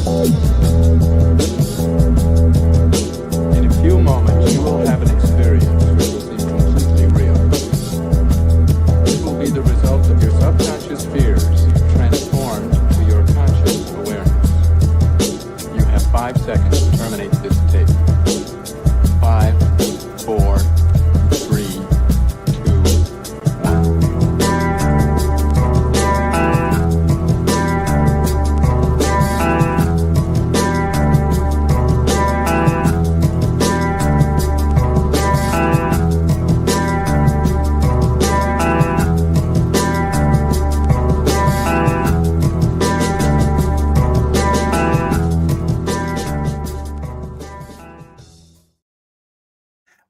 In a few moments, you will have an experience which will seem completely real. It will be the result of your subconscious fears transformed to your conscious awareness. You have 5 seconds to terminate this tape. 5, 4, 3, 2, 1.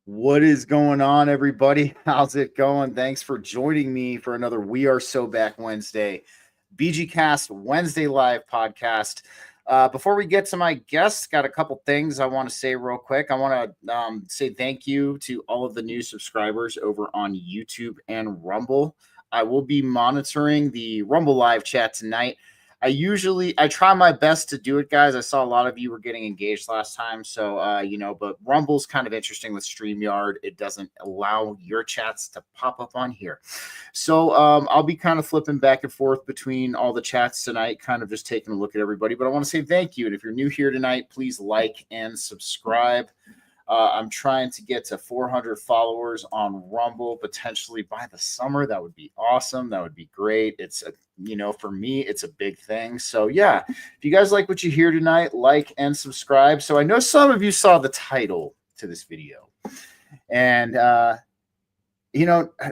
What is going on, everybody? How's it going? Thanks for joining me for another We Are So Back Wednesday, BG-Cast Wednesday Live podcast. Before we get to my guests, got a couple things I want to say real quick. I want to say thank you to all of the new subscribers over on YouTube and Rumble. I will be monitoring the Rumble live chat tonight. I try my best to do it, guys. I saw a lot of you were getting engaged last time. So, but Rumble's kind of interesting with StreamYard. It doesn't allow your chats to pop up on here. So I'll be kind of flipping back and forth between all the chats tonight, kind of just taking a look at everybody. But I want to say thank you. And if you're new here tonight, please like and subscribe. I'm trying to get to 400 followers on Rumble potentially by the summer. That would be awesome. That would be great. For me, it's a big thing. So yeah, if you guys like what you hear tonight, like and subscribe. So I know some of you saw the title to this video, and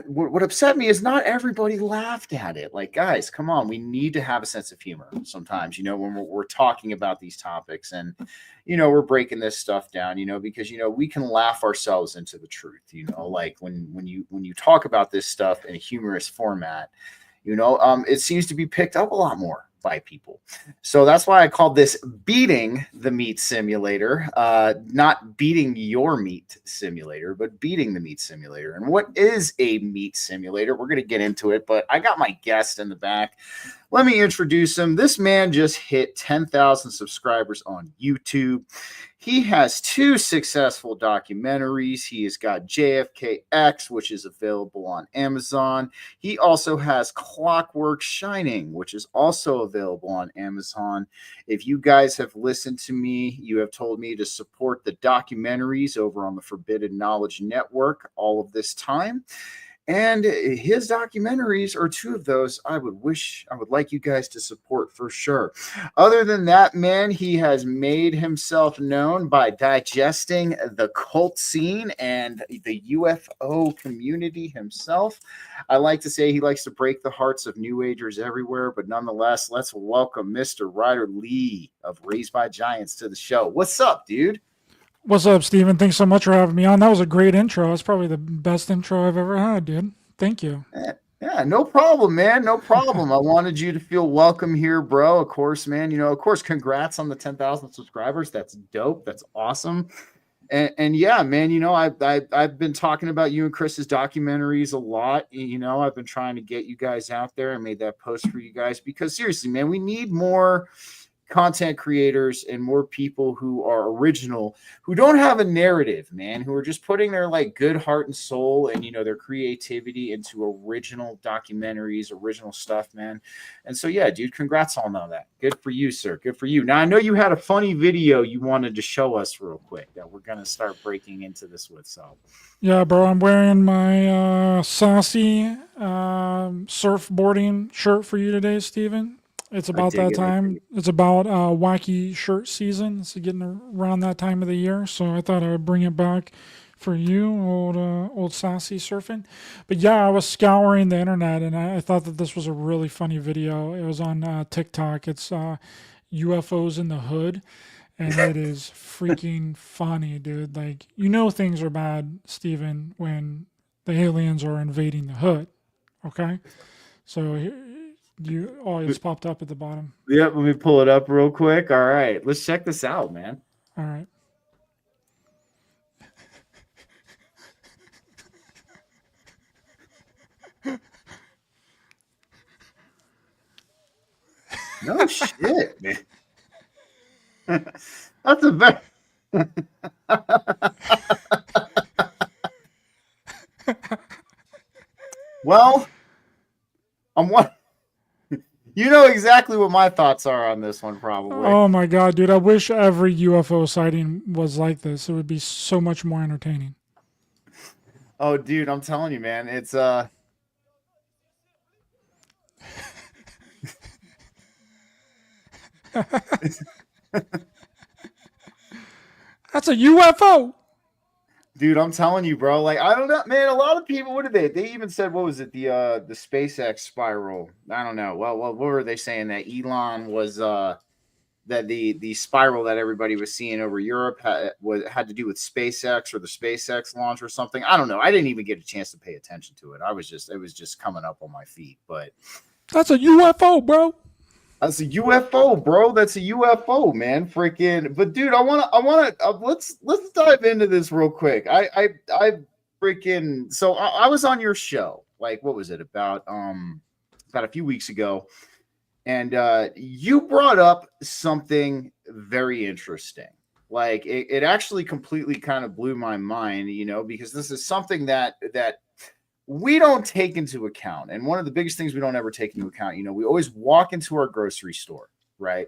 what upset me is not everybody laughed at it. Like, guys, come on. We need to have a sense of humor sometimes, when we're talking about these topics and, we're breaking this stuff down, because, we can laugh ourselves into the truth, like when you talk about this stuff in a humorous format, it seems to be picked up a lot more by people. So that's why I called this Beating the Meat Simulator, not beating your meat simulator, but beating the meat simulator. And what is a meat simulator? We're going to get into it, but I got my guest in the back. Let me introduce him. This man just hit 10,000 subscribers on YouTube. He has 2 successful documentaries. He has got JFKX, which is available on Amazon. He also has Clockwork Shining, which is also available on Amazon. If you guys have listened to me, you have told me to support the documentaries over on the Forbidden Knowledge Network all of this time. And his documentaries are 2 of those I would like you guys to support for sure. Other than that, man, he has made himself known by digesting the cult scene and the UFO community himself. I like to say he likes to break the hearts of New Agers everywhere, but nonetheless, let's welcome Mr. Ryder Lee of Raised by Giants to the show. What's up, dude? What's up, Steven? Thanks so much for having me on. That was a great intro. That's probably the best intro I've ever had, dude. Thank you. Yeah, no problem, man. No problem. I wanted you to feel welcome here, bro. Of course, man. Congrats on the 10,000 subscribers. That's dope. That's awesome. And yeah, man, I've been talking about you and Chris's documentaries a lot. I've been trying to get you guys out there and made that post for you guys because seriously, man, we need more content creators and more people who are original, who don't have a narrative, man, who are just putting their like good heart and soul and their creativity into original documentaries, original stuff, man. And so yeah, dude, congrats on all that. Good for you, sir. Good for you. Now I know you had a funny video you wanted to show us real quick that we're gonna start breaking into this with. So yeah, bro, I'm wearing my sassy surfboarding shirt for you today, Steven. It's about that time. It's about wacky shirt season. It's getting around that time of the year, so I thought I would bring it back for you, old sassy surfing. But yeah, I was scouring the internet, and I thought that this was a really funny video. It was on TikTok. It's UFOs in the Hood, and it is freaking funny, dude. Like, things are bad, Steven, when the aliens are invading the hood, okay? So it's popped up at the bottom. Yep, let me pull it up real quick. All right, let's check this out, man. All right. No shit, man. That's a very well. I'm one. You know exactly what my thoughts are on this one, probably. Oh my god, dude! I wish every UFO sighting was like this. It would be so much more entertaining. Oh, dude, I'm telling you, man, it's That's a UFO. dude, I'm telling you, bro. Like, I don't know, man. A lot of people, what did they? They even said, what was it? The SpaceX spiral. I don't know. Well, what were they saying that Elon was that the spiral that everybody was seeing over Europe had to do with SpaceX or the SpaceX launch or something. I don't know. I didn't even get a chance to pay attention to it. It was just coming up on my feed. But That's a UFO, bro. that's a UFO, bro. That's a UFO, man. Freaking. But dude, let's dive into this real quick. I freaking. So I was on your show. Like, what was it about a few weeks ago, and you brought up something very interesting. Like, it actually completely kind of blew my mind, because this is something that we don't take into account. And one of the biggest things we don't ever take into account, we always walk into our grocery store, right?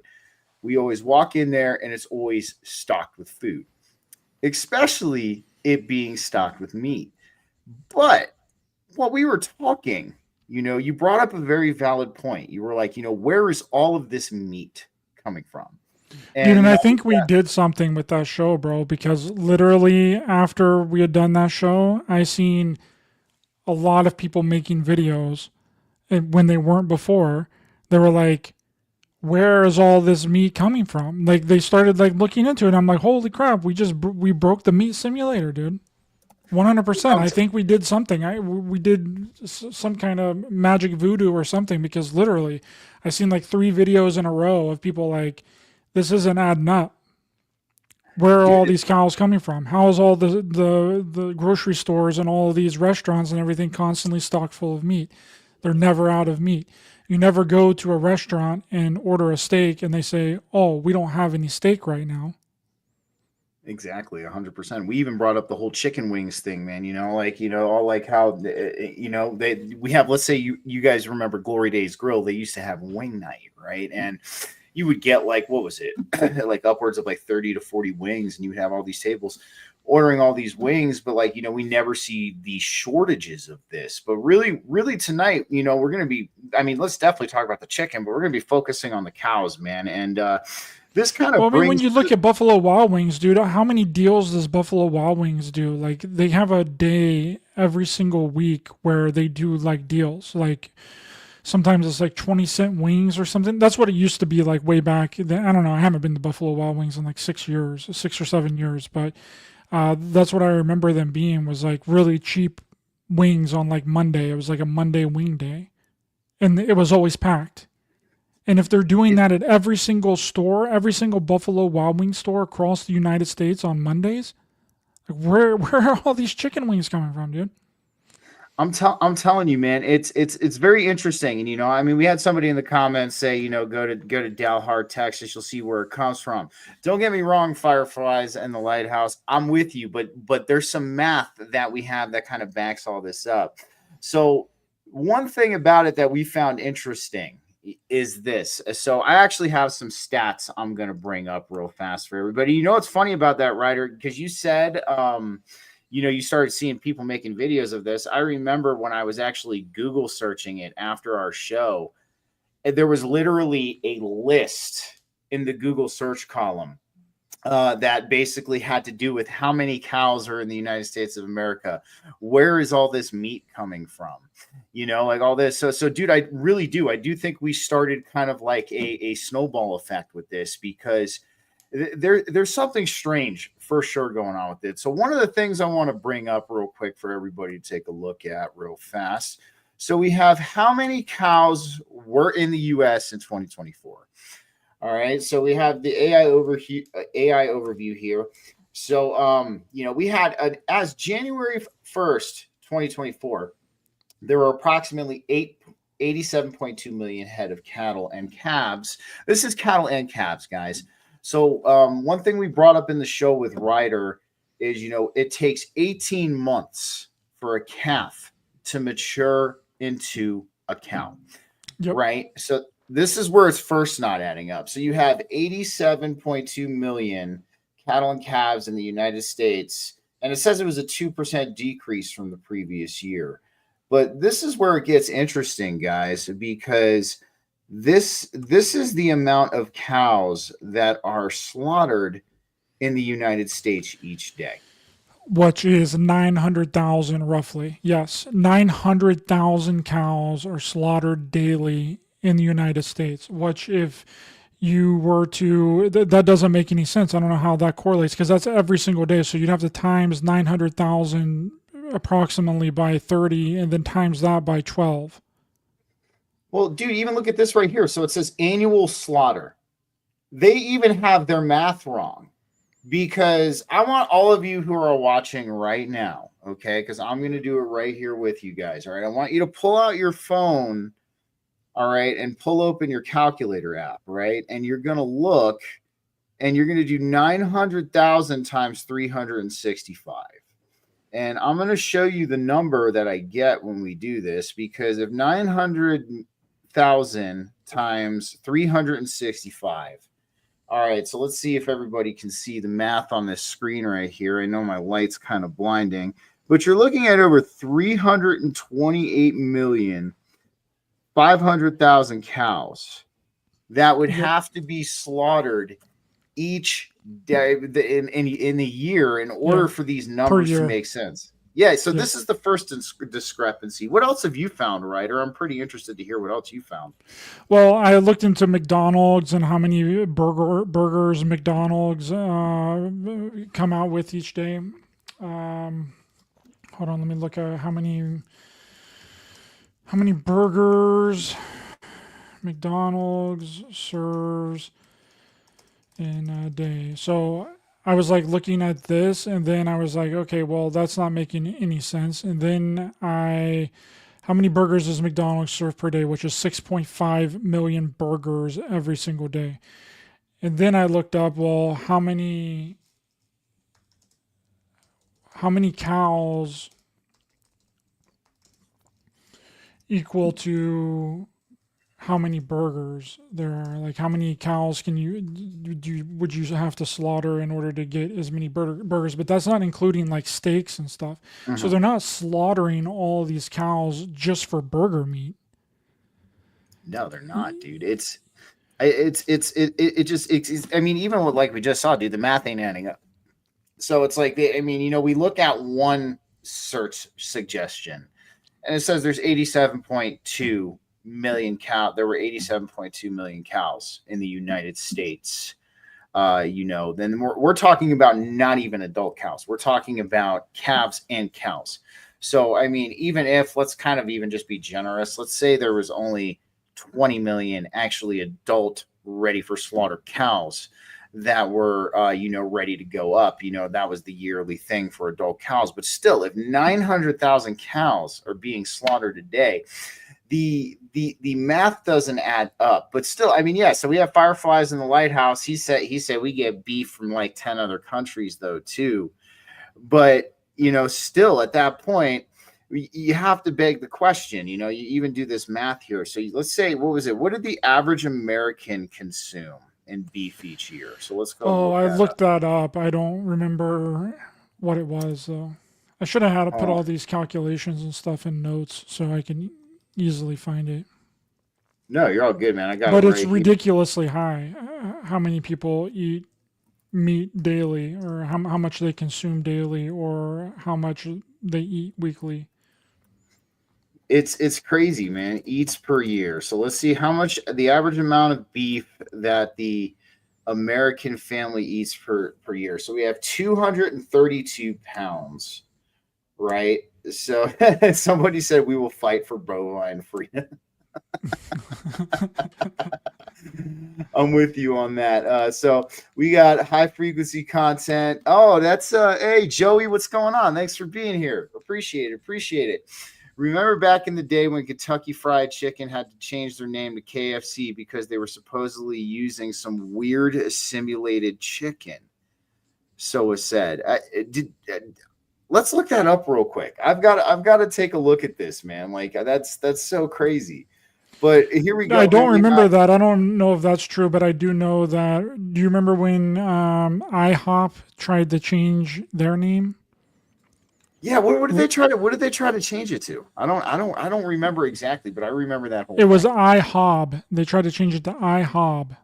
We always walk in there and it's always stocked with food, especially it being stocked with meat. But while we were talking, you brought up a very valid point. You were like, where is all of this meat coming from? Dude, and I think we did something with that show, bro, because literally after we had done that show, I seen a lot of people making videos, and when they weren't before, they were like, where is all this meat coming from? Like, they started like looking into it. I'm like, holy crap, we broke the meat simulator, dude. 100%. I think we did something. We did some kind of magic voodoo or something, because literally I seen like 3 videos in a row of people like, this isn't adding up. Where are all these cows coming from? How is all the grocery stores and all of these restaurants and everything constantly stocked full of meat? They're never out of meat. You never go to a restaurant and order a steak and they say, oh, we don't have any steak right now. Exactly, 100%. We even brought up the whole chicken wings thing, man. All like how, we have, let's say you guys remember Glory Days Grill. They used to have wing night, right? And you would get like, what was it? Like upwards of like 30 to 40 wings, and you would have all these tables ordering all these wings. But like, we never see the shortages of this. But really, really tonight, we're going to be, let's definitely talk about the chicken, but we're going to be focusing on the cows, man. And this kind of well, I mean, when you look at Buffalo Wild Wings, dude, how many deals does Buffalo Wild Wings do? Like, they have a day every single week where they do like deals. Like, sometimes it's like 20-cent wings or something. That's what it used to be like way back. I don't know. I haven't been to Buffalo Wild Wings in like 6 or 7 years, but that's what I remember them being, was like really cheap wings on like Monday. It was like a Monday wing day, and it was always packed. And if they're doing that at every single store, every single Buffalo Wild Wing store across the United States on Mondays, like where are all these chicken wings coming from, dude? I'm telling you, man, it's very interesting. And we had somebody in the comments say, go to Dalhart, Texas, you'll see where it comes from. Don't get me wrong, Fireflies and the Lighthouse, I'm with you, but there's some math that we have that kind of backs all this up. So one thing about it that we found interesting is this. So I actually have some stats I'm going to bring up real fast for everybody. What's funny about that, Ryder? Because you said, you started seeing people making videos of this. I remember when I was actually Google searching it after our show, there was literally a list in the Google search column that basically had to do with how many cows are in the United States of America. Where is all this meat coming from? Like all this. So dude, I really do. I do think we started kind of like a snowball effect with this, because there's something strange for sure going on with it. So one of the things I want to bring up real quick for everybody to take a look at real fast. So we have how many cows were in the U.S. in 2024. All right. So we have the AI overview here. So, we had as January 1st, 2024, there were approximately 87.2 million head of cattle and calves. This is cattle and calves, guys. So one thing we brought up in the show with Ryder is, it takes 18 months for a calf to mature into a cow, Yep. right? So this is where it's first not adding up. So you have 87.2 million cattle and calves in the United States, and it says it was a 2% decrease from the previous year. But this is where it gets interesting, guys, because this is the amount of cows that are slaughtered in the United States each day. Which is 900,000 roughly. Yes, 900,000 cows are slaughtered daily in the United States, which if you were to, that doesn't make any sense. I don't know how that correlates because that's every single day. So you'd have to times 900,000 approximately by 30 and then times that by 12. Well, dude, even look at this right here. So it says annual slaughter. They even have their math wrong. Because I want all of you who are watching right now, okay, because I'm going to do it right here with you guys, all right? I want you to pull out your phone, all right, and pull open your calculator app, right? And you're going to look, and you're going to do 900,000 times 365. And I'm going to show you the number that I get when we do this, because if 900,000 times 365, all right, so let's see if everybody can see the math on this screen right here. I know my light's kind of blinding, but you're looking at over 328,500,000 cows that would have to be slaughtered each day in the year in order for these numbers to make sense. Yeah, so this is the first discrepancy. What else have you found, Ryder? I'm pretty interested to hear what else you found. Well, I looked into McDonald's and how many burgers McDonald's come out with each day. Hold on, let me look at how many burgers McDonald's serves in a day. So I was like looking at this and then I was like, okay, well, that's not making any sense. And then how many burgers does McDonald's serve per day? Which is 6.5 million burgers every single day. And then I looked up, well, how many cows equal to how many burgers there are? Like, how many cows would you have to slaughter in order to get as many burgers? But that's not including like steaks and stuff. Mm-hmm. So they're not slaughtering all these cows just for burger meat. No, they're not, dude. It's I mean, even with like we just saw, dude, the math ain't adding up. So it's like, we look at one search suggestion, and it says there's 87.2 million cow. There were 87.2 million cows in the United States. Then we're talking about not even adult cows. We're talking about calves and cows. So, I mean, even if, let's kind of even just be generous, let's say there was only 20 million actually adult ready for slaughter cows that were, ready to go up. That was the yearly thing for adult cows. But still, if 900,000 cows are being slaughtered a day, the math doesn't add up. But still, I mean, yeah, so we have fireflies in the lighthouse. He said we get beef from like 10 other countries though too. But still at that point, you have to beg the question. You even do this math here. So let's say, what did the average American consume in beef each year? So let's go. Oh, I looked that up. I don't remember what it was though. I should have had to put all these calculations and stuff in notes so I can easily find it. No, you're all good, man. I got it. But it's ridiculously high. How many people eat meat daily, or how much they consume daily, or how much they eat weekly? It's crazy, man. Eats per year. So let's see how much the average amount of beef that the American family eats per year. So we have 232 pounds, right? So somebody said we will fight for bovine freedom. I'm with you on that. So we got high frequency content. Oh, that's hey Joey, what's going on? Thanks for being here. Appreciate it. Remember back in the day when Kentucky Fried Chicken had to change their name to KFC because they were supposedly using some weird simulated chicken. So it said. Let's look that up real quick. I've got to take a look at this, man. Like that's so crazy. But here we go. I don't remember that. I don't know if that's true, but I do know that. Do you remember when IHOP tried to change their name? Yeah, what did they try to change it to? I don't remember exactly, but I remember that whole It was thing. IHOB. They tried to change it to IHOB.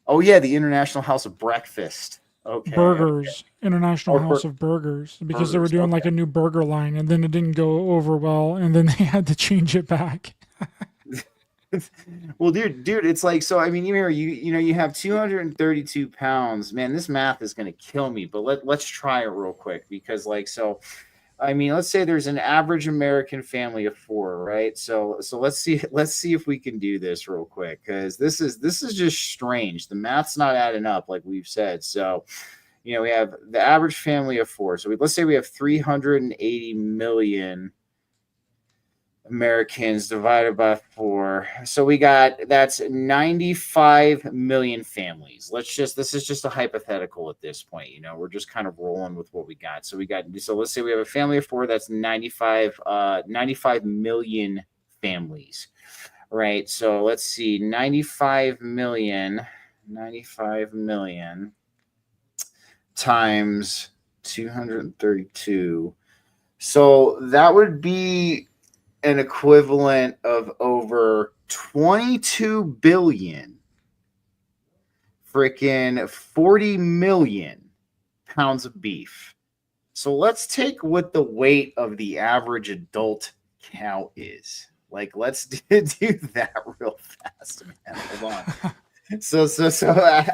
Oh yeah, the International House of Breakfast. Okay. Burgers, International Or House of Burgers, because they were burgers, doing like okay. a new burger line, and then it didn't go over well, and then they had to change it back. Well, dude, it's like, so I mean, you have 232 pounds, man. This math is gonna kill me, but let's try it real quick because, like, so I mean, let's say there's an average American family of 4, right? So let's see if we can do this real quick because this is just strange. The math's not adding up, like we've said. So, we have the average family of 4. So let's say we have 380 million Americans divided by 4. So that's 95 million families. This is just a hypothetical at this point. We're just kind of rolling with what we got. So let's say we have a family of 4. That's 95 million families, right? So let's see, 95 million times 232. So that would be an equivalent of over 22 billion freaking 40 million pounds of beef. So let's take what the weight of the average adult cow is. Like, let's do that real fast, man. Hold on. So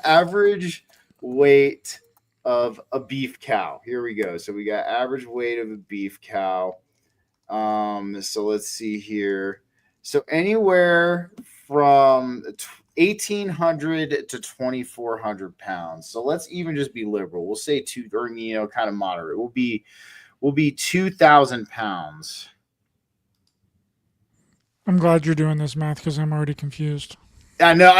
average weight of a beef cow. Here we go. So we got average weight of a beef cow. So let's see here. So anywhere from 1,800 to 2,400 pounds. So let's even just be liberal. We'll say kind of moderate. We'll be 2,000 pounds. I'm glad you're doing this math because I'm already confused. I know.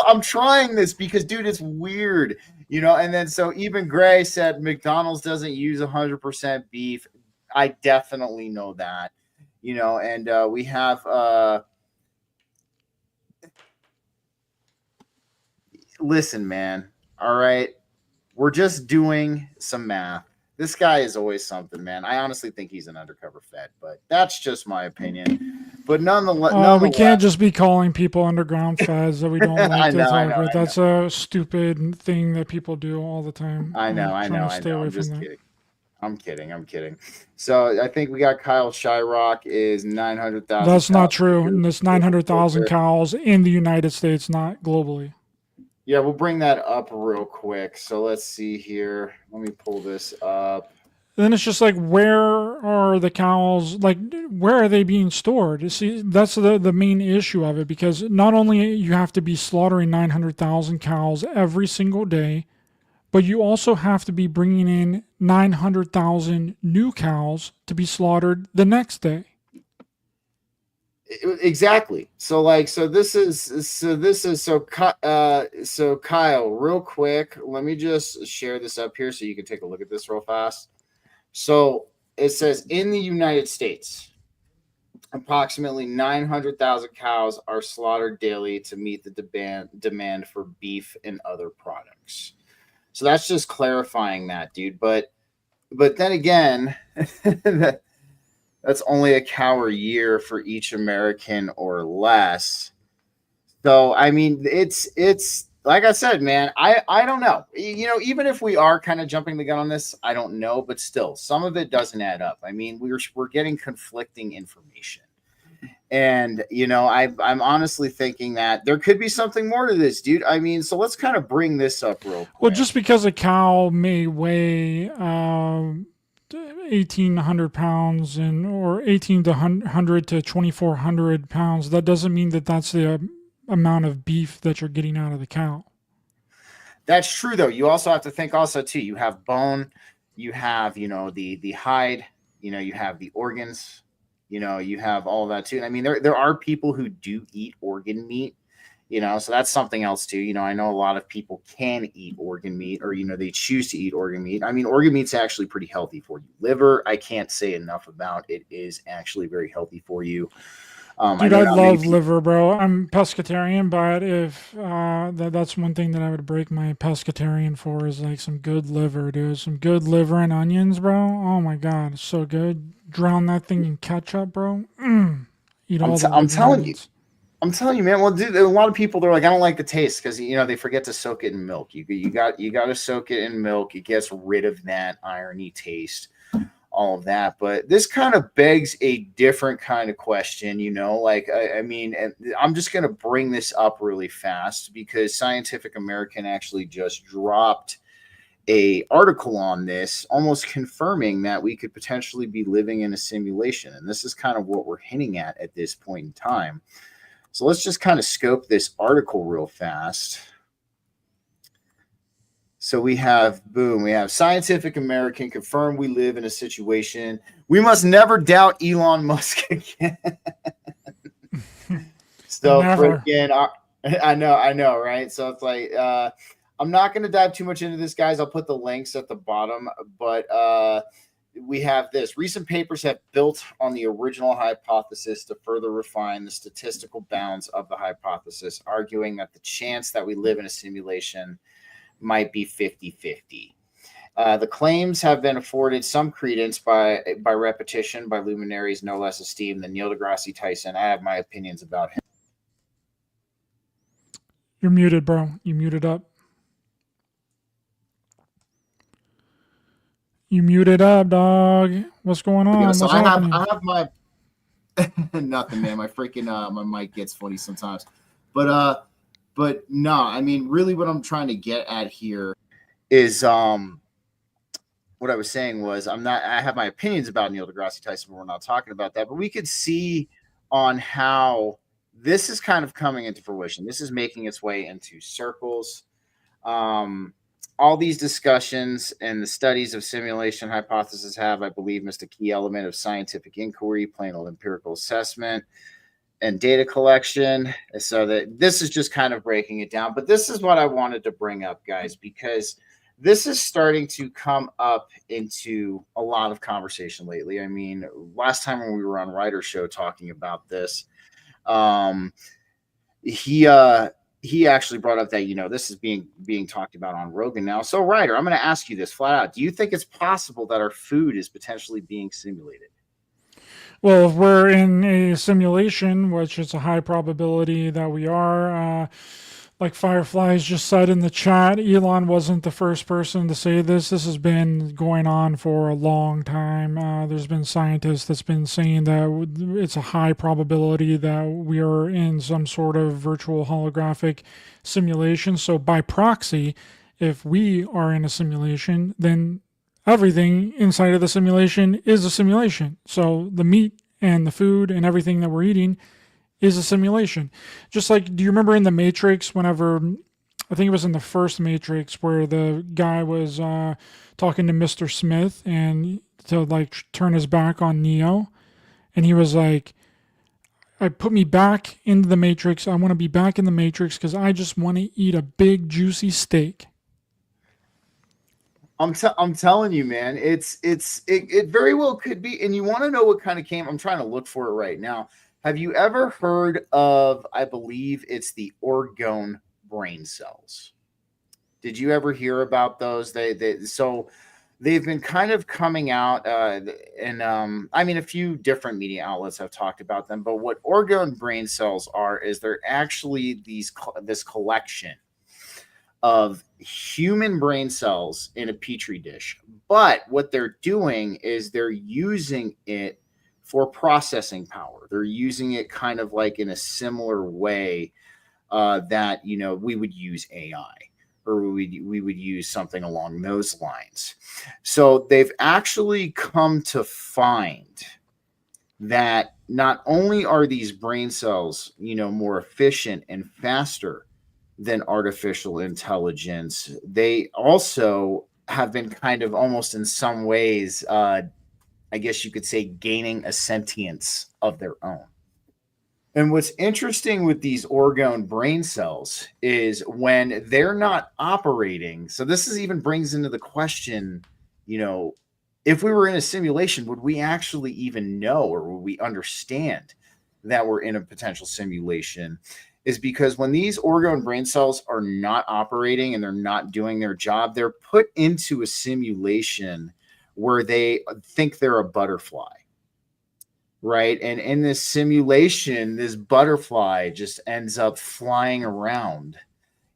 I'm trying this because, dude, it's weird, And then so even Gray said McDonald's doesn't use 100% beef. I definitely know that, And we have. Listen, man. All right, we're just doing some math. This guy is always something, man. I honestly think he's an undercover Fed, but that's just my opinion. But nonetheless, we can't just be calling people underground feds that we don't like to talk with. That's a stupid thing that people do all the time. I know. I'm just kidding. I'm kidding. So I think we got Kyle Shyrock is 900,000. That's not true. And there's 900,000 cows in the United States, not globally. Yeah, we'll bring that up real quick. So let's see here. Let me pull this up. Then it's just like, where are the cows? Like, where are they being stored? See, that's the main issue of it, because not only you have to be slaughtering 900,000 cows every single day, but you also have to be bringing in 900,000 new cows to be slaughtered the next day. Exactly. So Kyle, real quick, let me just share this up here so you can take a look at this real fast. So it says in the United States, approximately 900,000 cows are slaughtered daily to meet the demand for beef and other products. So that's just clarifying that, dude. But then again, that's only a cow a year for each American or less. So, I mean, it's like I said, man, I don't know. Even if we are kind of jumping the gun on this, I don't know. But still, some of it doesn't add up. I mean, we're getting conflicting information. And, I'm honestly thinking that there could be something more to this, dude. I mean, so let's kind of bring this up real quick. Well, just because a cow may weigh 1,800 pounds or 1,800 to 2,400 pounds, that doesn't mean that that's the amount of beef that you're getting out of the cow. That's true, though. You also have to think too, you have bone, you have, the hide, you have the organs, you have all of that too. I mean, there are people who do eat organ meat, so that's something else too. I know a lot of people can eat organ meat, or they choose to eat organ meat. I mean, organ meat's actually pretty healthy for you. Liver, I can't say enough about. It is actually very healthy for you. Dude, I love liver, bro. I'm pescatarian, but if that's one thing that I would break my pescatarian for is like some good liver, dude. Some good liver and onions, bro. Oh my god, it's so good. Drown that thing in ketchup, bro. Eat all the I'm liver telling you. onions. I'm telling you, man. Well, dude, a lot of people, they're like, I don't like the taste, because they forget to soak it in milk. You got to soak it in milk. It gets rid of that irony taste, all of that. But this kind of begs a different kind of question, like, I mean, and I'm just going to bring this up really fast, because Scientific American actually just dropped a article on this, almost confirming that we could potentially be living in a simulation. And this is kind of what we're hinting at this point in time. So let's just kind of scope this article real fast. So we have Scientific American confirm we live in a situation. We must never doubt Elon Musk again. So again, I know, right? So it's like, I'm not going to dive too much into this, guys. I'll put the links at the bottom, but we have this. Recent papers have built on the original hypothesis to further refine the statistical bounds of the hypothesis, arguing that the chance that we live in a simulation might be 50-50. The claims have been afforded some credence by repetition by luminaries no less esteemed than Neil deGrasse Tyson. I have my opinions about him. You're muted, bro. You muted up. You muted up, dog. What's going on? Yeah, so What's happening? I have my nothing, man. My freaking my mic gets funny sometimes, but no, I mean, really, what I'm trying to get at here is what I was saying was I have my opinions about Neil deGrasse Tyson, but we're not talking about that. But we could see on how this is kind of coming into fruition. This is making its way into circles. All these discussions and the studies of simulation hypothesis have, I believe, missed a key element of scientific inquiry, plain old empirical assessment, and data collection. So that this is just kind of breaking it down. But this is what I wanted to bring up, guys, because this is starting to come up into a lot of conversation lately. I mean, last time when we were on Ryder's show talking about this, he actually brought up that, this is being talked about on Rogan now. So, Ryder, I'm going to ask you this flat out. Do you think it's possible that our food is potentially being simulated? Well, if we're in a simulation, which is a high probability that we are, like Fireflies just said in the chat, Elon wasn't the first person to say this. This has been going on for a long time. There's been scientists that's been saying that it's a high probability that we are in some sort of virtual holographic simulation. So by proxy, if we are in a simulation, then everything inside of the simulation is a simulation. So the meat and the food and everything that we're eating is a simulation. Just like, do you remember in the Matrix, whenever, I think it was in the first Matrix, where the guy was talking to Mr. Smith and to like turn his back on Neo, and he was like, I put me back into the Matrix. I want to be back in the Matrix because I just want to eat a big juicy steak. I'm telling you, man, it very well could be. And you want to know what kind of came? I'm trying to look for it right now. Have you ever heard of, I believe it's the orgone brain cells? Did you ever hear about those? So they've been kind of coming out, and I mean, a few different media outlets have talked about them. But what orgone brain cells are is they're actually this collection of human brain cells in a petri dish. But what they're doing is they're using it for processing power. They're using it kind of like in a similar way that, we would use AI, or we would use something along those lines. So they've actually come to find that not only are these brain cells, more efficient and faster than artificial intelligence, they also have been kind of almost in some ways, I guess you could say, gaining a sentience of their own. And what's interesting with these orgone brain cells is when they're not operating. So this is even brings into the question, you know, if we were in a simulation, would we actually even know, or would we understand that we're in a potential simulation? Is because when these orgone brain cells are not operating and they're not doing their job, they're put into a simulation where they think they're a butterfly. Right. And in this simulation, this butterfly just ends up flying around,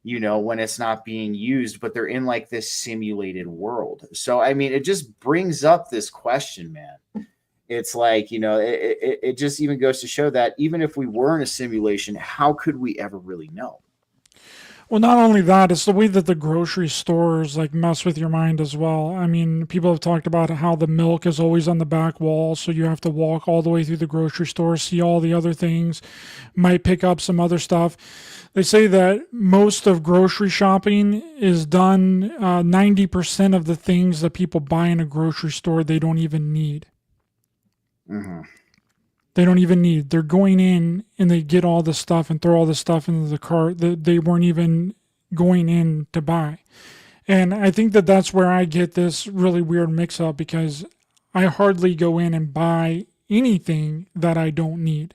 when it's not being used, but they're in like this simulated world. So, I mean, it just brings up this question, man. It's like, it just even goes to show that even if we were in a simulation, how could we ever really know? Well, not only that, it's the way that the grocery stores like mess with your mind as well. I mean, people have talked about how the milk is always on the back wall, so you have to walk all the way through the grocery store, see all the other things, might pick up some other stuff. They say that most of grocery shopping is done, 90% of the things that people buy in a grocery store, they don't even need. Mm-hmm. They don't even need. They're going in and they get all the stuff and throw all the stuff into the cart that they weren't even going in to buy. And I think that that's where I get this really weird mix up, because I hardly go in and buy anything that I don't need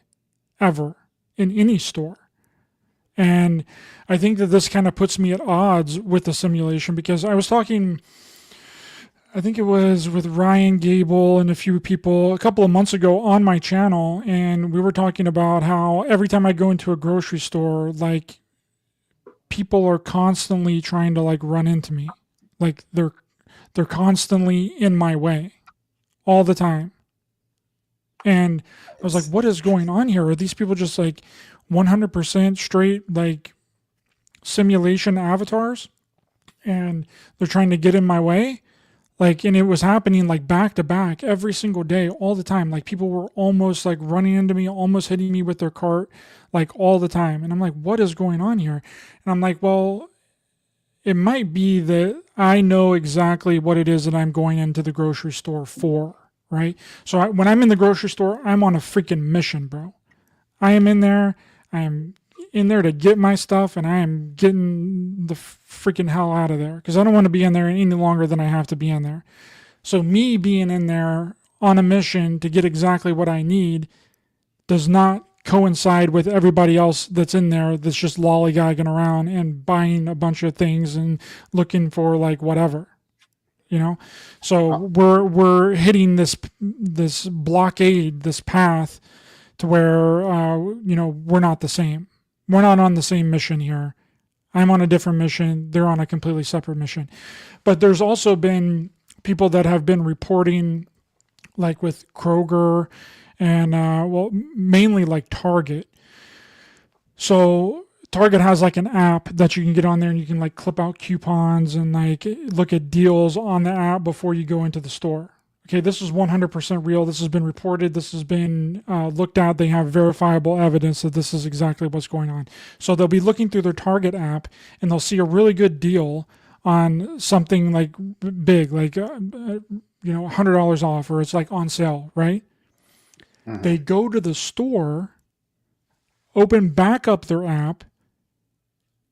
ever in any store. And I think that this kind of puts me at odds with the simulation, because I was talking, I think it was with Ryan Gable and a few people a couple of months ago on my channel, and we were talking about how every time I go into a grocery store, like, people are constantly trying to like run into me. Like they're constantly in my way all the time. And I was like, what is going on here? Are these people just like 100% straight like simulation avatars and they're trying to get in my way? Like, and it was happening like back to back every single day, all the time. Like people were almost like running into me, almost hitting me with their cart, like all the time. And I'm like, what is going on here? And I'm like, well, it might be that I know exactly what it is that I'm going into the grocery store for, right? So when I'm in the grocery store, I'm on a freaking mission, bro. I am in there. I am in there to get my stuff, and I am getting the freaking hell out of there, because I don't want to be in there any longer than I have to be in there. So me being in there on a mission to get exactly what I need does not coincide with everybody else that's in there that's just lollygagging around and buying a bunch of things and looking for like whatever, So we're hitting this blockade, this path to where we're not the same. We're not on the same mission here. I'm on a different mission. They're on a completely separate mission. But there's also been people that have been reporting, like with Kroger and, mainly like Target. So Target has like an app that you can get on there and you can like clip out coupons and like look at deals on the app before you go into the store. Okay, this is 100% real. This has been reported. This has been looked at. They have verifiable evidence that this is exactly what's going on. So they'll be looking through their Target app and they'll see a really good deal on something like big, like $100 off, or it's like on sale, right? Mm-hmm. They go to the store, open back up their app,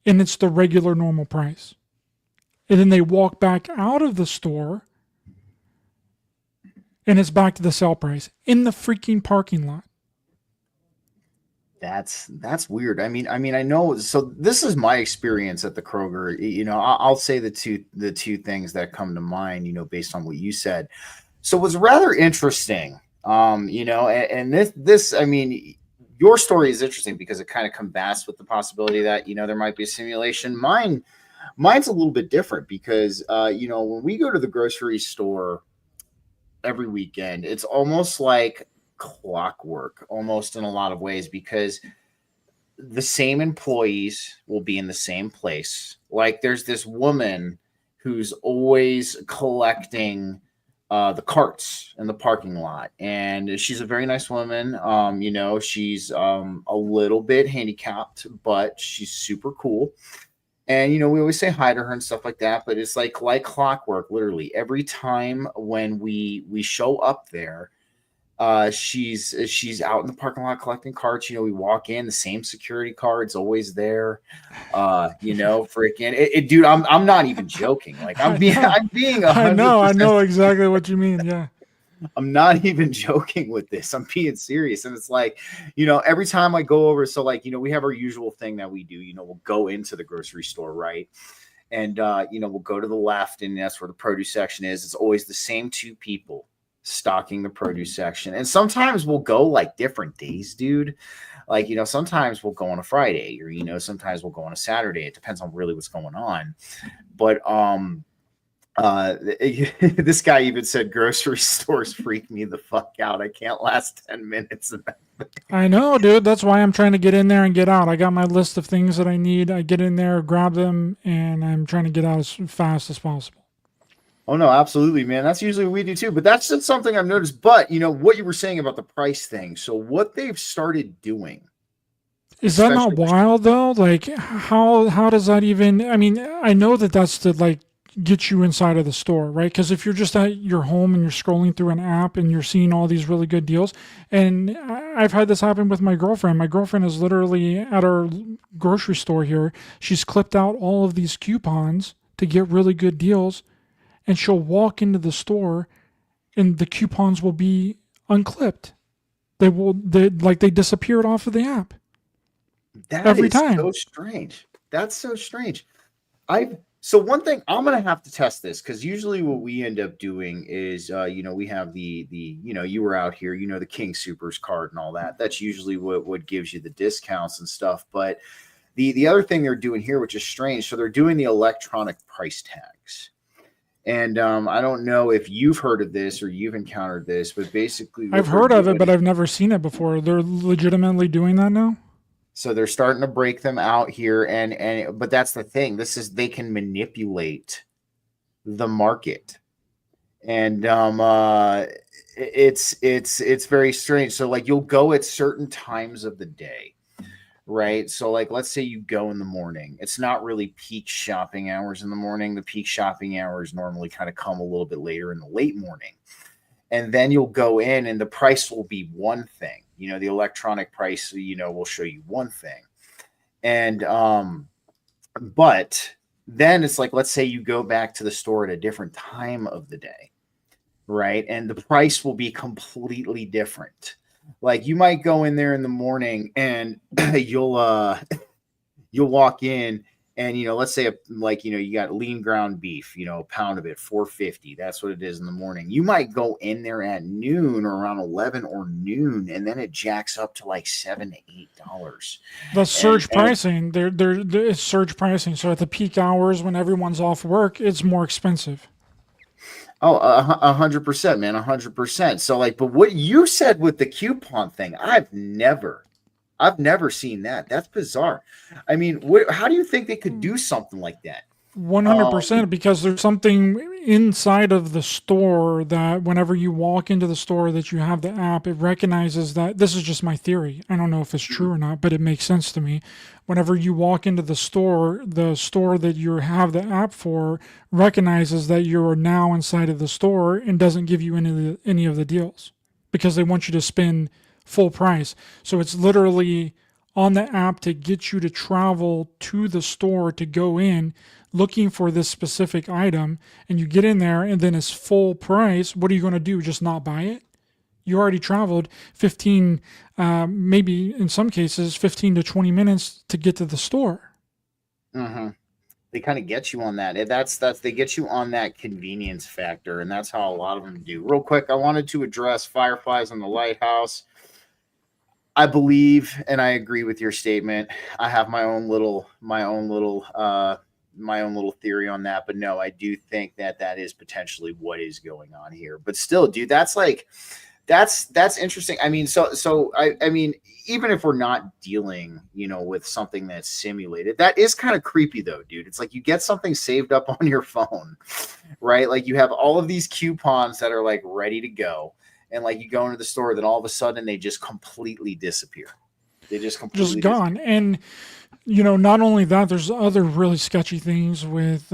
and it's the regular normal price. And then they walk back out of the store, and it's back to the sale price in the freaking parking lot. That's weird. I mean, I know. So this is my experience at the Kroger. I'll say the two things that come to mind, based on what you said. So it was rather interesting, and this, I mean, your story is interesting because it kind of combats with the possibility that, there might be a simulation. Mine's a little bit different because, when we go to the grocery store every weekend, it's almost like clockwork, almost in a lot of ways, because the same employees will be in the same place. Like there's this woman who's always collecting the carts in the parking lot, and she's a very nice woman. She's a little bit handicapped, but she's super cool. And, we always say hi to her and stuff like that, but it's like clockwork, literally every time when we show up there, she's out in the parking lot collecting carts. We walk in, the same security card's always there. Freaking dude, I'm not even joking. Like I'm being know. I'm being I 100%. know exactly what you mean. Yeah. I'm not even joking with this. I'm being serious. And it's like, every time I go over, so like, we have our usual thing that we do, we'll go into the grocery store, right? And, we'll go to the left, and that's where the produce section is. It's always the same two people stocking the produce section. And sometimes we'll go like different days, dude. Like, sometimes we'll go on a Friday, or, sometimes we'll go on a Saturday. It depends on really what's going on. But, this guy even said grocery stores freak me the fuck out. I can't last 10 minutes. I know, dude. That's why I'm trying to get in there and get out. I got my list of things that I need. I get in there, grab them, and I'm trying to get out as fast as possible. Oh no, absolutely, man. That's usually what we do too. But that's just something I've noticed. But what you were saying about the price thing. So what they've started doing. Is that not wild though? Like how does that even, I mean, I know that that's to like get you inside of the store, right? Because if you're just at your home and you're scrolling through an app and you're seeing all these really good deals, and I've had this happen with my girlfriend. My girlfriend is literally at our grocery store here. She's clipped out all of these coupons to get really good deals, and she'll walk into the store and the coupons will be unclipped. They disappeared off of the app. That every is time. So strange. That's so strange. So one thing I'm gonna have to test this, because usually what we end up doing is, we have the you were out here, the King Supers card and all that. That's usually what gives you the discounts and stuff. But the other thing they're doing here, which is strange, so they're doing the electronic price tags. And I don't know if you've heard of this or you've encountered this, but basically I've heard of it, but I've never seen it before. They're legitimately doing that now. So they're starting to break them out here, but that's the thing. They can manipulate the market, and it's very strange. So like you'll go at certain times of the day, right? So like let's say you go in the morning. It's not really peak shopping hours in the morning. The peak shopping hours normally kind of come a little bit later in the late morning. And then you'll go in and the price will be one thing. The electronic price, will show you one thing. And, but then it's like, let's say you go back to the store at a different time of the day, right? And the price will be completely different. Like you might go in there in the morning and you'll walk in and, let's say you got lean ground beef, a pound of it, $4.50. That's what it is in the morning. You might go in there at noon or around 11 or noon, and then it jacks up to like $7 to $8. The surge pricing, it's surge pricing. So at the peak hours when everyone's off work, it's more expensive. Oh, 100%, man, 100%. So but what you said with the coupon thing, I've never seen that. That's bizarre. I mean, how do you think they could do something like that? 100%, because there's something inside of the store that whenever you walk into the store that you have the app, it recognizes that. This is just my theory. I don't know if it's true or not, but it makes sense to me. Whenever you walk into the store that you have the app for recognizes that you're now inside of the store and doesn't give you any of the deals because they want you to spend full price. So it's literally on the app to get you to travel to the store to go in looking for this specific item, and you get in there and then it's full price. What are you going to do? Just not buy it? You already traveled 15, maybe in some cases 15 to 20 minutes to get to the store. Mm-hmm. They kind of get you on that. They get you on that convenience factor, and that's how a lot of them do. Real quick, I wanted to address Fireflies on the Lighthouse. I believe, and I agree with your statement. I have my own little theory on that, but no, I do think that is potentially what is going on here. But still, dude, that's interesting. I mean, I mean, even if we're not dealing, with something that's simulated, that is kind of creepy though, dude. It's like you get something saved up on your phone, right? Like you have all of these coupons that are like ready to go. And like you go into the store, then all of a sudden they just completely disappear. They just completely gone. And not only that, there's other really sketchy things with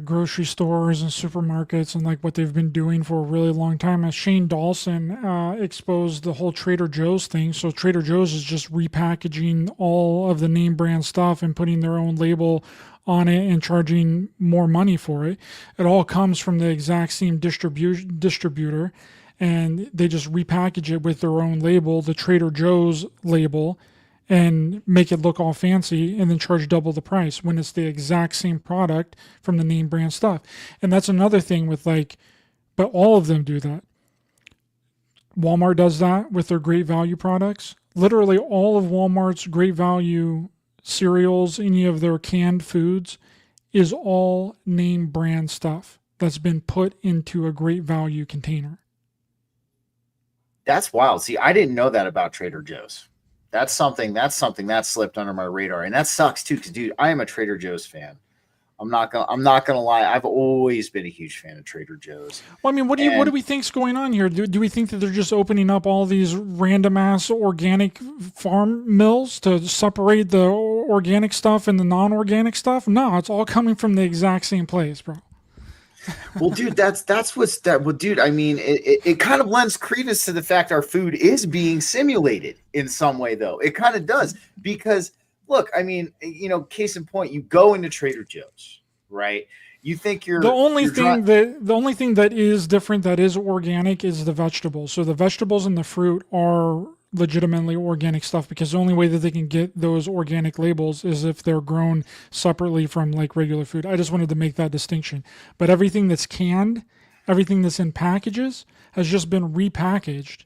grocery stores and supermarkets and like what they've been doing for a really long time. As Shane Dawson exposed the whole Trader Joe's thing. So Trader Joe's is just repackaging all of the name brand stuff and putting their own label on it and charging more money for it. It all comes from the exact same distributor, and they just repackage it with their own label, the Trader Joe's label, and make it look all fancy and then charge double the price when it's the exact same product from the name brand stuff. And that's another thing with but all of them do that. Walmart does that with their great value products. Literally all of Walmart's great value cereals, any of their canned foods is all name brand stuff that's been put into a great value container. That's wild. See, I didn't know that about Trader Joe's. That's something that slipped under my radar, and that sucks too. Because, dude, I am a Trader Joe's fan. I'm not gonna lie. I've always been a huge fan of Trader Joe's. Well, I mean, what do we think's going on here? Do we think that they're just opening up all these random ass organic farm mills to separate the organic stuff and the non-organic stuff? No, it's all coming from the exact same place, bro. Well, dude, that's what's that. Well, dude, I mean, it kind of lends credence to the fact our food is being simulated in some way, though. It kind of does, because look, I mean, case in point, you go into Trader Joe's, right? You think the only thing that is different, that is organic, is the vegetables. So the vegetables and the fruit are legitimately organic stuff, because the only way that they can get those organic labels is if they're grown separately from like regular food. I just wanted to make that distinction. But everything that's canned, everything that's in packages, has just been repackaged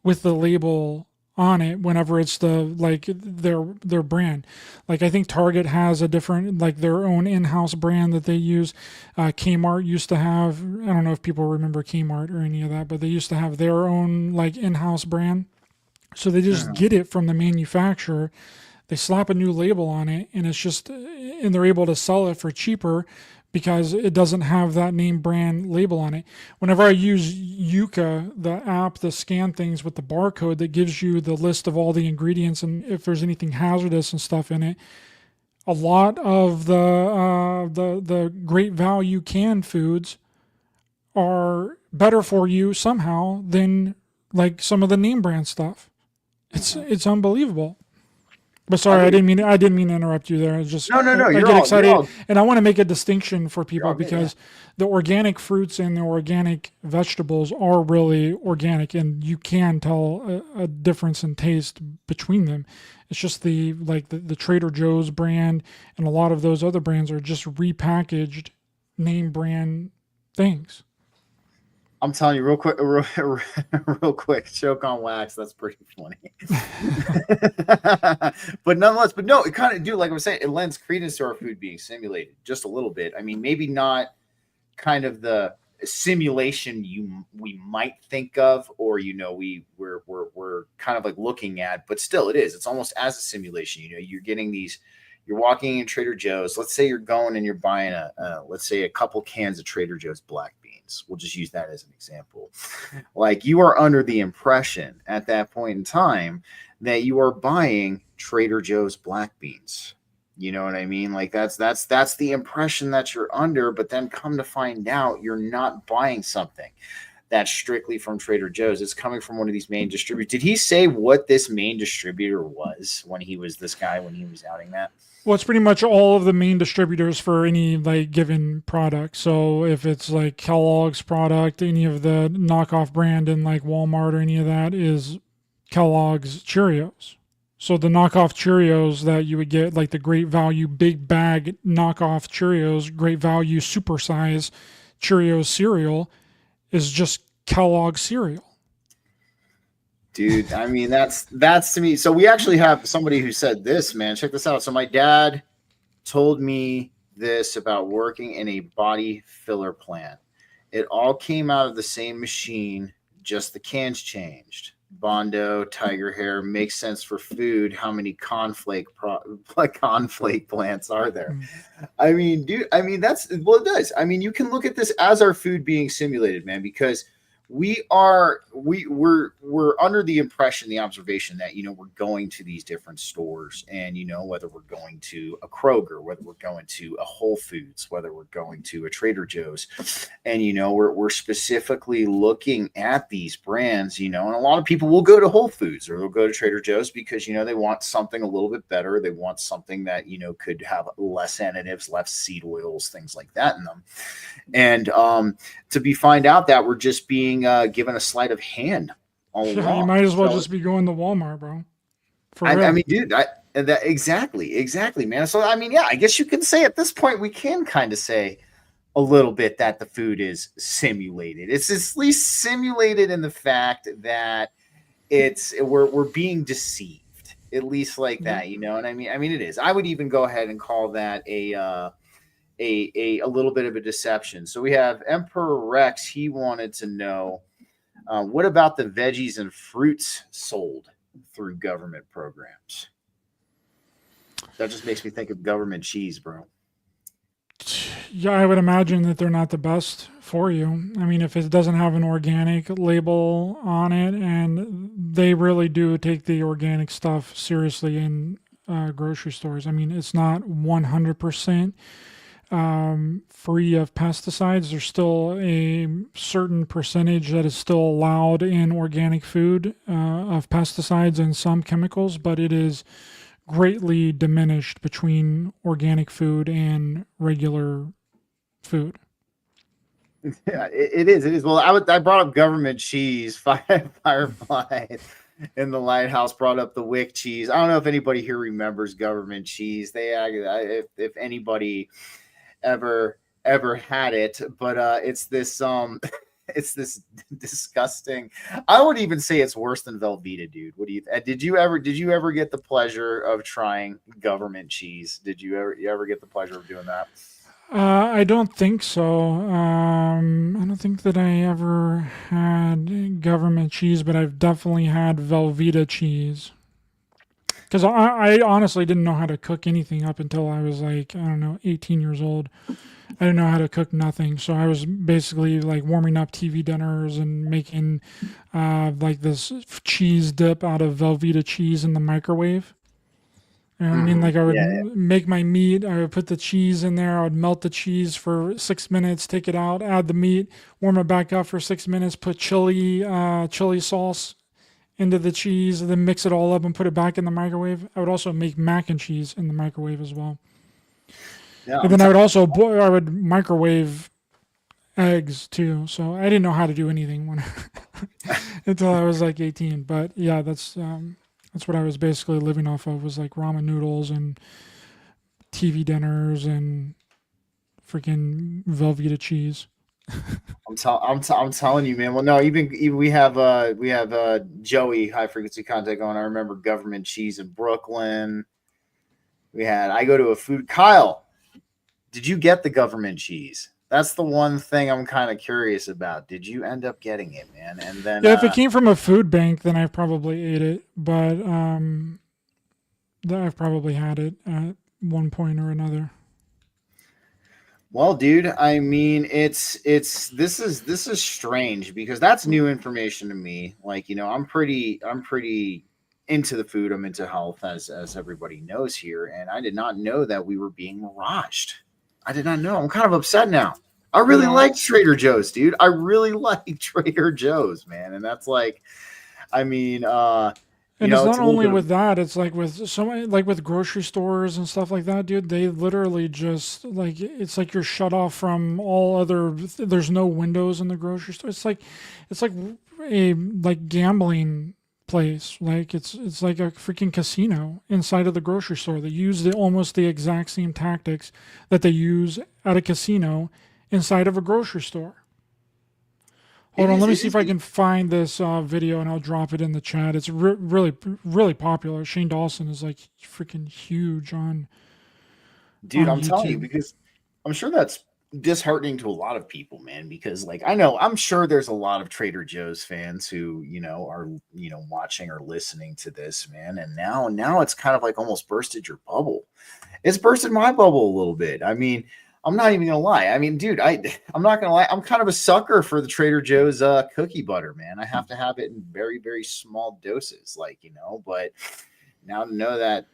with the label on it whenever it's their brand. Like, I think Target has a different, like, their own in-house brand that they use. Kmart used to have, I don't know if people remember Kmart or any of that, but they used to have their own like in-house brand. So they just get it from the manufacturer. They slap a new label on it, and and they're able to sell it for cheaper because it doesn't have that name brand label on it. Whenever I use Yuka, the app that scan things with the barcode that gives you the list of all the ingredients and if there's anything hazardous and stuff in it, a lot of the great value canned foods are better for you somehow than like some of the name brand stuff. It's unbelievable. But sorry, I didn't mean to interrupt you there. I just no. I get excited, and I want to make a distinction for people because the organic fruits and the organic vegetables are really organic, and you can tell a difference in taste between them. It's just the Trader Joe's brand and a lot of those other brands are just repackaged name brand things. I'm telling you real quick, choke on wax. That's pretty funny. But nonetheless, no, it kind of, dude, like I was saying, it lends credence to our food being simulated just a little bit. I mean, maybe not kind of the simulation we might think of, or we're kind of like looking at, but still it is. It's almost as a simulation. You're getting these. You're walking in Trader Joe's. Let's say you're going and you're buying let's say a couple cans of Trader Joe's black beans. We'll just use that as an example. Like, you are under the impression at that point in time that you are buying Trader Joe's black beans. You know what I mean? Like, that's the impression that you're under, but then come to find out you're not buying something that's strictly from Trader Joe's. It's coming from one of these main distributors. Did he say what this main distributor was when he was outing that? Well, it's pretty much all of the main distributors for any like given product. So if it's like Kellogg's product, any of the knockoff brand in like Walmart or any of that is Kellogg's Cheerios. So the knockoff Cheerios that you would get, like the Great Value big bag knockoff Cheerios, Great Value supersize Cheerios cereal, is just Kellogg's cereal. Dude, I mean, that's to me. So we actually have somebody who said this, man. Check this out. So my dad told me this about working in a body filler plant. It all came out of the same machine, just the cans changed. Bondo, Tiger Hair, makes sense for food. How many cornflake plants are there? I mean, dude, I mean, it does. I mean, you can look at this as our food being simulated, man, because we're under the impression, the observation that, you know, we're going to these different stores, and, you know, whether we're going to a Kroger, whether we're going to a Whole Foods, whether we're going to a Trader Joe's, and, you know, we're specifically looking at these brands, you know, and a lot of people will go to Whole Foods or they'll go to Trader Joe's because, you know, they want something a little bit better. They want something that, you know, could have less additives, less seed oils, things like that in them. And to find out that we're just being given a sleight of hand all along. You might as well just be going to Walmart, bro. I mean, dude, exactly, man. So, I mean, yeah, I guess you can say at this point, we can kind of say a little bit that the food is simulated. It's at least simulated in the fact that we're being deceived, at least like that, you know. And I mean, it is. I would even go ahead and call that a little bit of a deception. So we have Emperor Rex. He wanted to know, what about the veggies and fruits sold through government programs? That just makes me think of government cheese, bro. Yeah, I would imagine that they're not the best for you. I mean, if it doesn't have an organic label on it, and they really do take the organic stuff seriously in grocery stores. I mean, it's not 100% free of pesticides. There's still a certain percentage that is still allowed in organic food of pesticides and some chemicals, but it is greatly diminished between organic food and regular food. Yeah, it is. Well, I brought up government cheese. Firefly in the Lighthouse brought up the Wick cheese. I don't know if anybody here remembers government cheese. If anybody ever had it, but it's this it's this disgusting. I would even say it's worse than Velveeta, dude. What do you? Did you ever get the pleasure of trying government cheese? Did you ever get the pleasure of doing that? I don't think so. I don't think that I ever had government cheese, but I've definitely had Velveeta cheese. Because I honestly didn't know how to cook anything up until I was like, I don't know, 18 years old. I didn't know how to cook nothing. So I was basically like warming up TV dinners and making like this cheese dip out of Velveeta cheese in the microwave. You know what I mean? Like I would make my meat, I would put the cheese in there, I would melt the cheese for 6 minutes, take it out, add the meat, warm it back up for 6 minutes, put chili sauce into the cheese, and then mix it all up and put it back in the microwave. I would also make mac and cheese in the microwave as well. Yeah, and then I would microwave eggs too. So I didn't know how to do anything until I was like 18. But yeah, that's what I was basically living off of, was like ramen noodles and TV dinners and freaking Velveeta cheese. I'm telling you, man. Well, no, even we have Joey High Frequency Contact on. I remember government cheese in Brooklyn. I go to a food. Kyle, did you get the government cheese? That's the one thing I'm kind of curious about. Did you end up getting it, man? And then if it came from a food bank, then I probably ate it. But I've probably had it at one point or another. Well, dude, I mean, this is strange because that's new information to me. Like, you know, I'm pretty into the food. I'm into health, as everybody knows here, and I did not know that we were being miraged. I did not know. I'm kind of upset now. I really like Trader Joe's, dude. I really like Trader Joe's, man. And that's like, I mean, and it's not only with that, it's like with with grocery stores and stuff like that, dude. They literally just like, it's like you're shut off from all other. There's no windows in the grocery store. It's like a gambling place. Like it's like a freaking casino inside of the grocery store. They use almost the exact same tactics that they use at a casino inside of a grocery store. Hold on, let me see if I can find this video and I'll drop it in the chat. It's really, really popular. Shane Dawson is like freaking huge on. Dude, on I'm telling you, because I'm sure that's disheartening to a lot of people, man. Because like I'm sure there's a lot of Trader Joe's fans who are watching or listening to this, man. And now it's kind of like almost bursted your bubble. It's bursted my bubble a little bit. I mean, I'm not even gonna lie. I mean, dude, I'm not gonna lie. I'm kind of a sucker for the Trader Joe's cookie butter, man. I have to have it in very, very small doses, like, but now to know that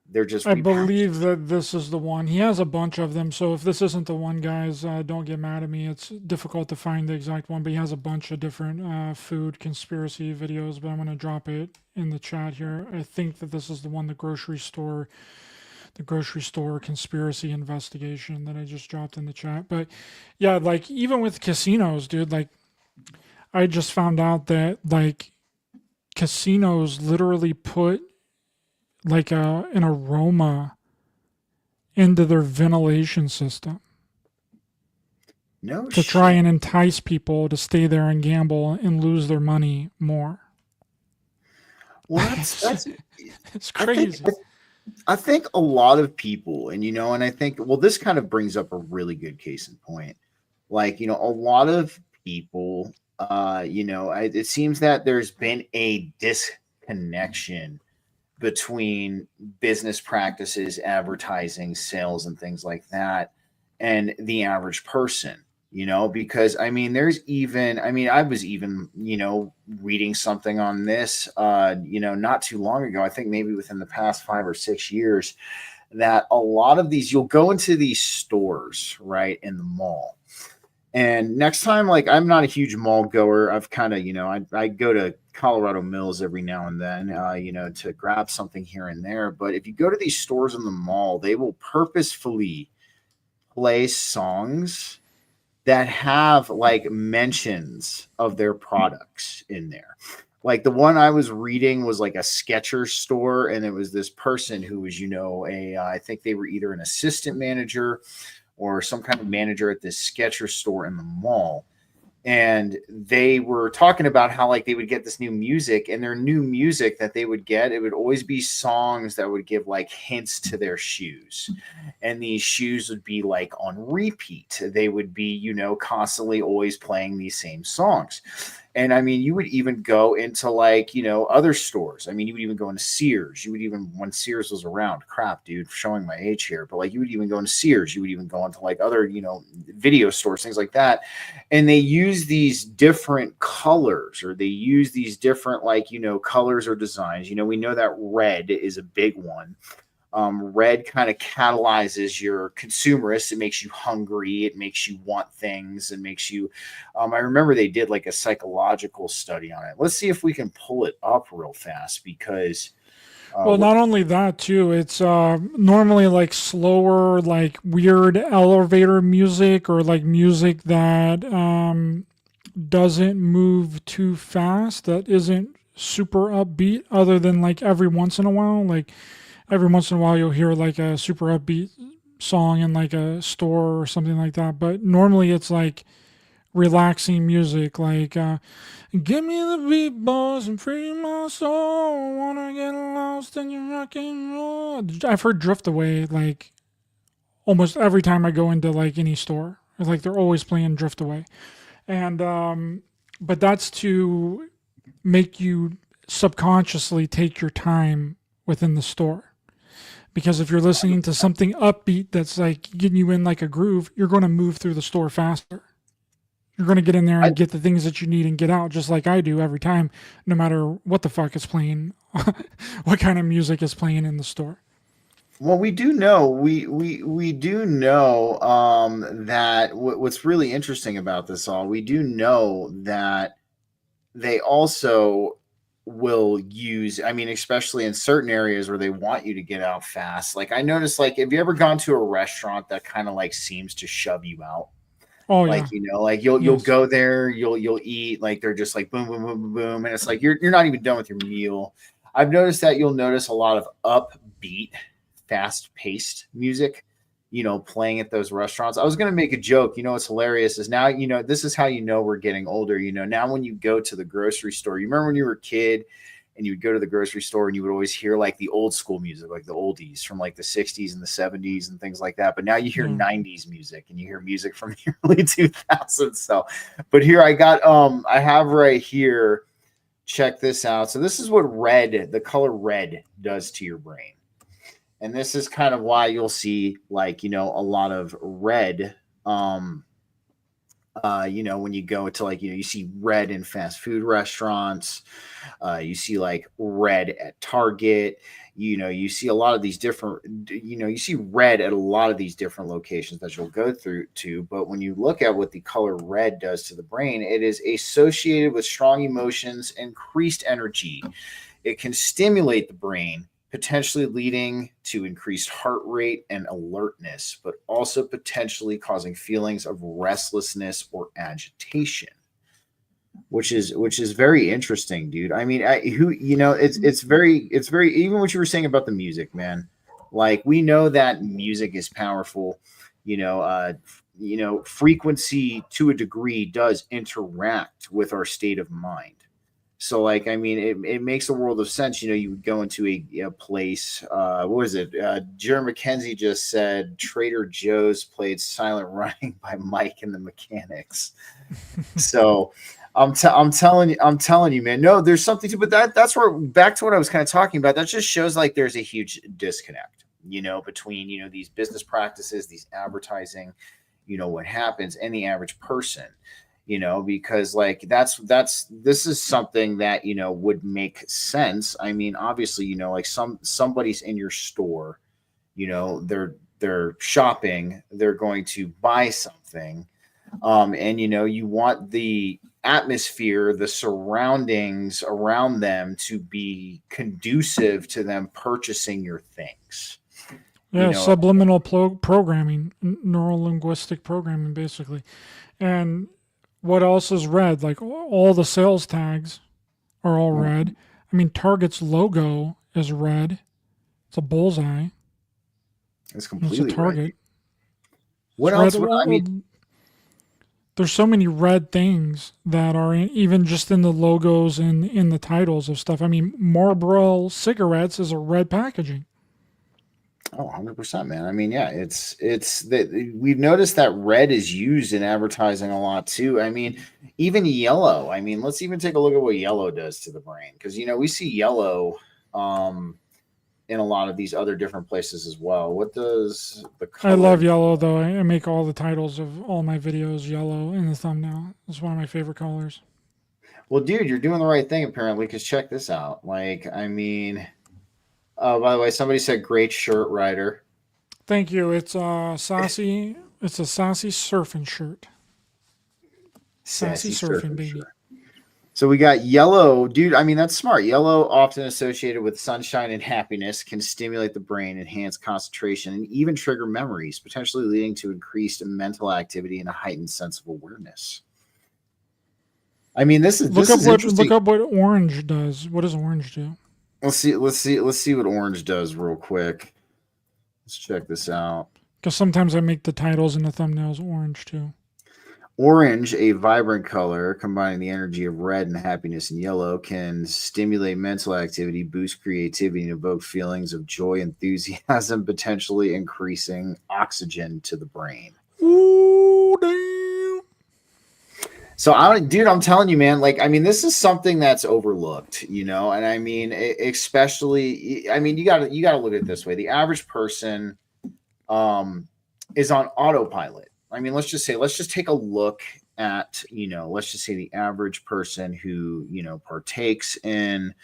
they're just I repackaged. believe that this is the one. He has a bunch of them, so if this isn't the one, guys, don't get mad at me. It's difficult to find the exact one, but he has a bunch of different food conspiracy videos. But I'm gonna drop it in the chat here. I think that this is the one, the grocery store conspiracy investigation that I just dropped in the chat. But yeah, like even with casinos, dude, like I just found out that like casinos literally put like an aroma into their ventilation system No to try shit. and entice people to stay there and gamble and lose their money more. Well, It's I think crazy. I think a lot of people, and I think, well, this kind of brings up a really good case in point. Like, a lot of people, it seems that there's been a disconnection between business practices, advertising, sales, and things like that, and the average person. Because I mean, I was even, reading something on this, not too long ago. I think maybe within the past 5 or 6 years, that a lot of these, you'll go into these stores, right, in the mall. And next time, like, I'm not a huge mall goer. I've kind of, I go to Colorado Mills every now and then, to grab something here and there. But if you go to these stores in the mall, they will purposefully play songs that have like mentions of their products in there. Like the one I was reading was like a Skechers store, and it was this person who was, I think they were either an assistant manager or some kind of manager at this Skechers store in the mall. And they were talking about how like they would get this new music, and their new music that they would get, it would always be songs that would give like hints to their shoes. And these shoes would be like on repeat. They would be, constantly always playing these same songs. And I mean, you would even go into like, other stores. I mean, you would even go into Sears. You would even, when Sears was around, crap, dude, showing my age here, but like you would even go into Sears. You would even go into like other, video stores, things like that. And they use these different colors, or they use these different, like, colors or designs. We know that red is a big one. Red kind of catalyzes your consumerist. It makes you hungry. It makes you want things. It makes you. I remember they did like a psychological study on it. Let's see if we can pull it up real fast, because. Well, not only that too, it's normally like slower, like weird elevator music, or like music that doesn't move too fast, that isn't super upbeat, other than like every once in a while. Like every once in a while you'll hear like a super upbeat song in like a store or something like that. But normally it's like relaxing music, like give me the beat, boys, and free my soul. Wanna get lost in your rock and roll. I've heard Drift Away like almost every time I go into like any store. Like they're always playing Drift Away. And but that's to make you subconsciously take your time within the store. Because if you're listening to something upbeat that's like getting you in like a groove, you're going to move through the store faster. You're going to get in there and get the things that you need and get out, just like I do every time, no matter what the fuck is playing, what kind of music is playing in the store. Well, we do know we do know that what's really interesting about this all, we do know that they also will use, I mean, especially in certain areas where they want you to get out fast. Like I noticed, like, have you ever gone to a restaurant that kind of like seems to shove you out? Oh Like, yeah, like you'll yes. go there, you'll eat, like they're just like boom, boom, boom, boom, boom, and it's like you're not even done with your meal. I've noticed that you'll notice a lot of upbeat, fast-paced music, playing at those restaurants. I was gonna make a joke, what's hilarious is now, this is how we're getting older. Now when you go to the grocery store, you remember when you were a kid and you would go to the grocery store and you would always hear like the old school music, like the oldies from like the 60s and the 70s and things like that. But now you hear Yeah. 90s music and you hear music from the early 2000s. So, but here I have right here, check this out. So this is what the color red does to your brain. And this is kind of why you'll see like, a lot of red, when you go to like, you see red in fast food restaurants, you see like red at Target, you see a lot of these different, you see red at a lot of these different locations that you'll go through to. But when you look at what the color red does to the brain, it is associated with strong emotions, increased energy. It can stimulate the brain, potentially leading to increased heart rate and alertness, but also potentially causing feelings of restlessness or agitation, which is very interesting, dude. I mean, it's very even what you were saying about the music, man. Like we know that music is powerful, frequency to a degree does interact with our state of mind. So, like, I mean, it makes a world of sense. You would go into a place. What was it? Jerry McKenzie just said Trader Joe's played Silent Running by Mike and the Mechanics. So, I'm telling you, man. No, there's something to, but that's where back to what I was kind of talking about. That just shows like there's a huge disconnect, between these business practices, these advertising, what happens, and the average person. Because like this is something that would make sense. I mean, obviously, like somebody's in your store, they're shopping, they're going to buy something, and you want the atmosphere, the surroundings around them to be conducive to them purchasing your things. Yeah, subliminal programming, neural linguistic programming, basically, and what else is red? Like all the sales tags are all red. I mean, Target's logo is red. It's a bullseye. It's completely it's a Target. Red. What else? There's so many red things that are even just in the logos and in the titles of stuff. I mean, Marlboro cigarettes is a red packaging. Oh, 100%, man. I mean, yeah, it's that we've noticed that red is used in advertising a lot too. I mean, even yellow. I mean, let's even take a look at what yellow does to the brain, because we see yellow in a lot of these other different places as well. What does the color? I love yellow though. I make all the titles of all my videos yellow in the thumbnail. It's one of my favorite colors. Well, dude, you're doing the right thing apparently, because check this out. Like, I mean. Oh, by the way, somebody said great shirt, Ryder. Thank you. It's sassy. It's a sassy surfing shirt. Sassy surfing, baby. Shirt. So we got yellow, dude. I mean, that's smart. Yellow, often associated with sunshine and happiness, can stimulate the brain, enhance concentration, and even trigger memories, potentially leading to increased mental activity and a heightened sense of awareness. I mean, look up what orange does. What does orange do? Let's see what orange does real quick. Let's check this out. Because sometimes I make the titles and the thumbnails orange too. Orange, a vibrant color combining the energy of red and happiness and yellow, can stimulate mental activity, boost creativity, and evoke feelings of joy, enthusiasm, potentially increasing oxygen to the brain. Ooh, damn. So, I'm telling you, man, like, I mean, this is something that's overlooked, and I mean, especially, I mean, you got to look at it this way. The average person is on autopilot. I mean, let's just take a look at, let's just say the average person who, partakes in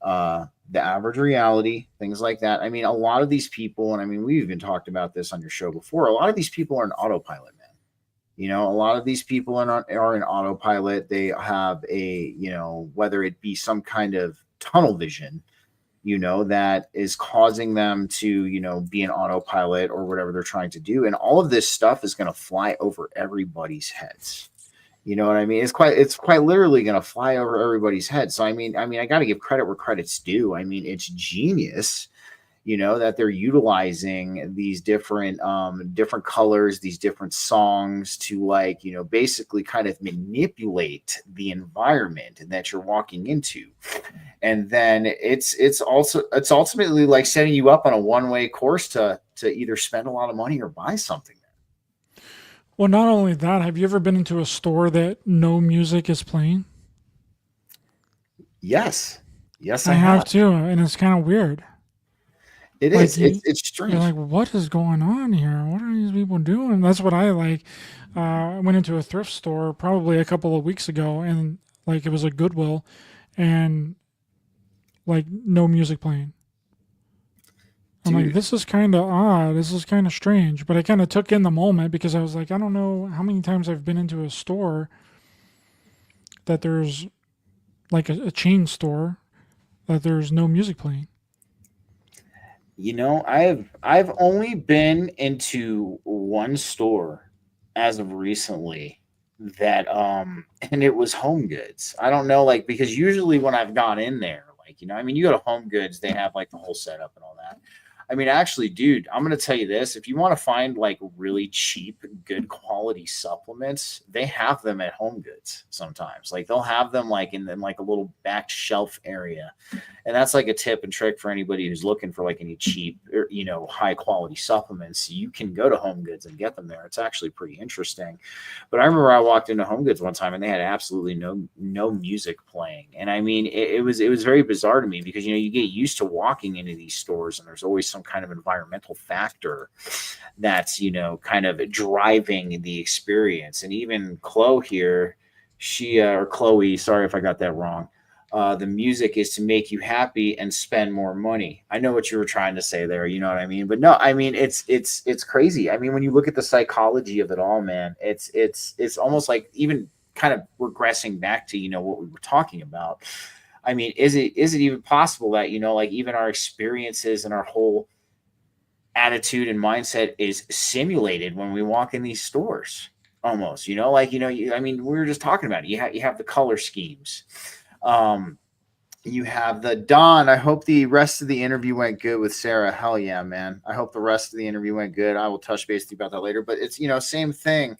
the average reality, things like that. I mean, a lot of these people, and I mean, we've even talked about this on your show before, a lot of these people are in autopilot, man. A lot of these people are in autopilot. They have whether it be some kind of tunnel vision, that is causing them to, be in autopilot or whatever they're trying to do. And all of this stuff is going to fly over everybody's heads. You know what I mean? It's quite literally going to fly over everybody's head. So, I mean, I got to give credit where credit's due. I mean, it's genius. That they're utilizing these different colors, these different songs to basically kind of manipulate the environment that you're walking into. And then it's ultimately like setting you up on a one-way course to either spend a lot of money or buy something. Well, not only that, have you ever been into a store that no music is playing? Yes, I have too, and it's kind of weird. It Like is. you, It's you're strange. like, what is going on here? What are these people doing? That's what I like. I went into a thrift store probably a couple of weeks ago, and like it was a Goodwill, and like no music playing. I'm like, Dude, this is kind of odd. This is kind of strange. But I kind of took in the moment because I was like, I don't know how many times I've been into a store that there's like a chain store that there's no music playing. I've only been into one store as of recently that and it was Home Goods. I don't know, like, because usually when I've gone in there, like, I mean, you go to Home Goods, they have like the whole setup and all that. I mean, actually, dude, I'm gonna tell you this: if you want to find like really cheap, good quality supplements, they have them at Home Goods sometimes. Like they'll have them like in like a little back shelf area, and that's like a tip and trick for anybody who's looking for like any cheap or high quality supplements. You can go to Home Goods and get them there. It's actually pretty interesting. But I remember I walked into Home Goods one time and they had absolutely no music playing. And I mean, it was very bizarre to me because you get used to walking into these stores and there's always some kind of environmental factor that's kind of driving the experience. And even Chloe here, she or Chloe, sorry if I got that wrong. The music is to make you happy and spend more money. I know what you were trying to say there. You know what I mean? But no, I mean it's crazy. I mean, when you look at the psychology of it all, man, it's almost like even kind of regressing back to what we were talking about. I mean, is it even possible that like even our experiences and our whole attitude and mindset is simulated when we walk in these stores? Almost, I mean, we were just talking about it. You have the color schemes. Um, you have the Don. I hope the rest of the interview went good with Sarah. Hell yeah, man. I hope the rest of the interview went good. I will touch base with you about that later. But it's same thing.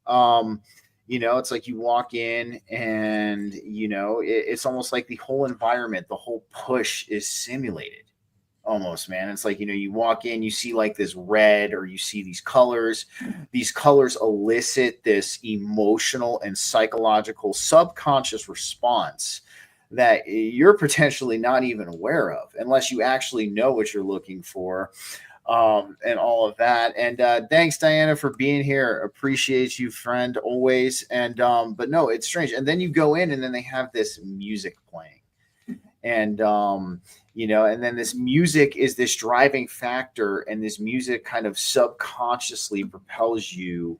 Um, it's like you walk in and it's almost like the whole environment, the whole push is simulated. Almost, man. It's like you walk in, you see like this red, or you see these colors. These colors elicit this emotional and psychological subconscious response that you're potentially not even aware of unless you actually know what you're looking for, and all of that. And thanks, Diana, for being here. Appreciate you, friend, always. And but no, it's strange. And then you go in and then they have this music playing. And and then this music is this driving factor, and this music kind of subconsciously propels you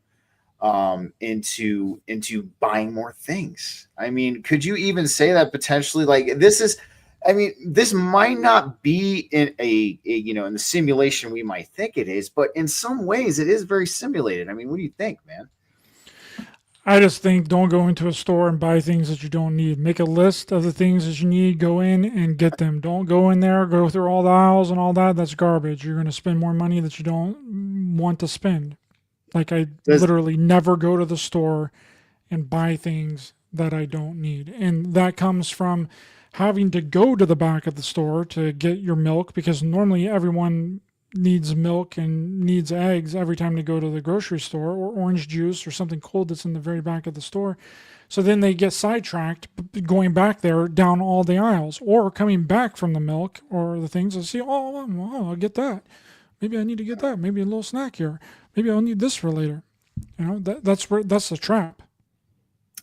into buying more things. I mean, could you even say that potentially, like, this might not be in in the simulation we might think it is, but in some ways it is very simulated. I mean, what do you think, man? I just think don't go into a store and buy things that you don't need. Make a list of the things that you need, go in and get them. Don't go in there, go through all the aisles and all that. That's garbage. You're going to spend more money that you don't want to spend. Like I literally never go to the store and buy things that I don't need. And that comes from having to go to the back of the store to get your milk, because normally everyone needs milk and needs eggs every time they go to the grocery store, or orange juice or something cold that's in the very back of the store. So then they get sidetracked going back there down all the aisles, or coming back from the milk or the things. I see, I'll get that. Maybe I need to get that. Maybe a little snack here. Maybe I'll need this for later. That's the trap.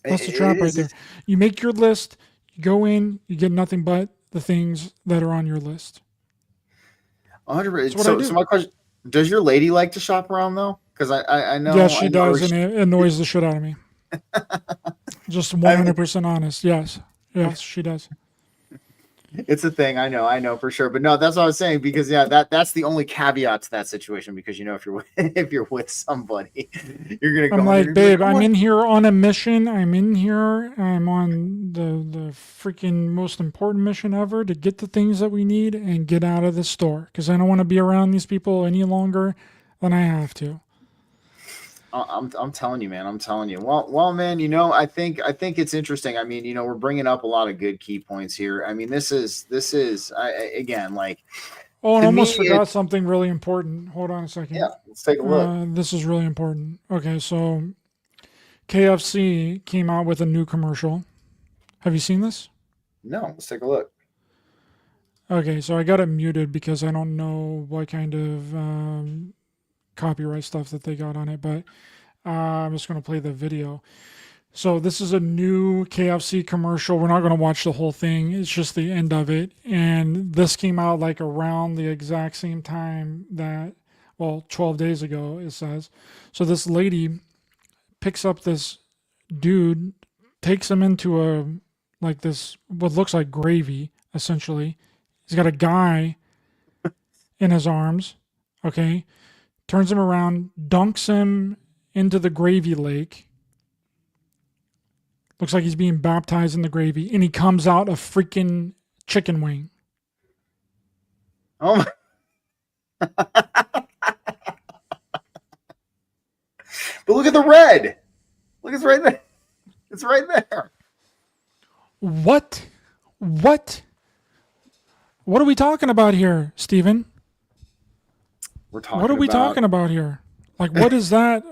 That's the trap right there. You make your list, you go in, you get nothing but the things that are on your list. 100%. So my question: does your lady like to shop around though? Because I know. Yes, she does, and it annoys the shit out of me. Just 100% honest. Yes, she does. It's a thing. I know for sure. But no, that's what I was saying, because that's the only caveat to that situation, because if you're with somebody, you're gonna go. I'm like, babe, I'm in here on a mission. I'm on the freaking most important mission ever, to get the things that we need and get out of the store, because I don't want to be around these people any longer than I have to. I'm telling you, man. I'm telling you. Well, man. I think it's interesting. I mean, we're bringing up a lot of good key points here. I mean, this is again, like. Oh, and I almost forgot something really important. Hold on a second. Yeah, let's take a look. This is really important. Okay, so KFC came out with a new commercial. Have you seen this? No, let's take a look. Okay, so I got it muted because I don't know what kind of copyright stuff that they got on it, but I'm just going to play the video. So this is a new KFC commercial. We're not going to watch the whole thing. It's just the end of it. And this came out like around the exact same time that, well, 12 days ago, it says. So this lady picks up this dude, takes him into like this, what looks like gravy, essentially. He's got a guy in his arms, okay? Turns him around, dunks him into the gravy lake. Looks like he's being baptized in the gravy, and he comes out a freaking chicken wing. Oh my. But look at the red. Look, it's right there. It's right there. What? What are we talking about here, Steven? We're talking What are we about... talking about here? Like, what is that?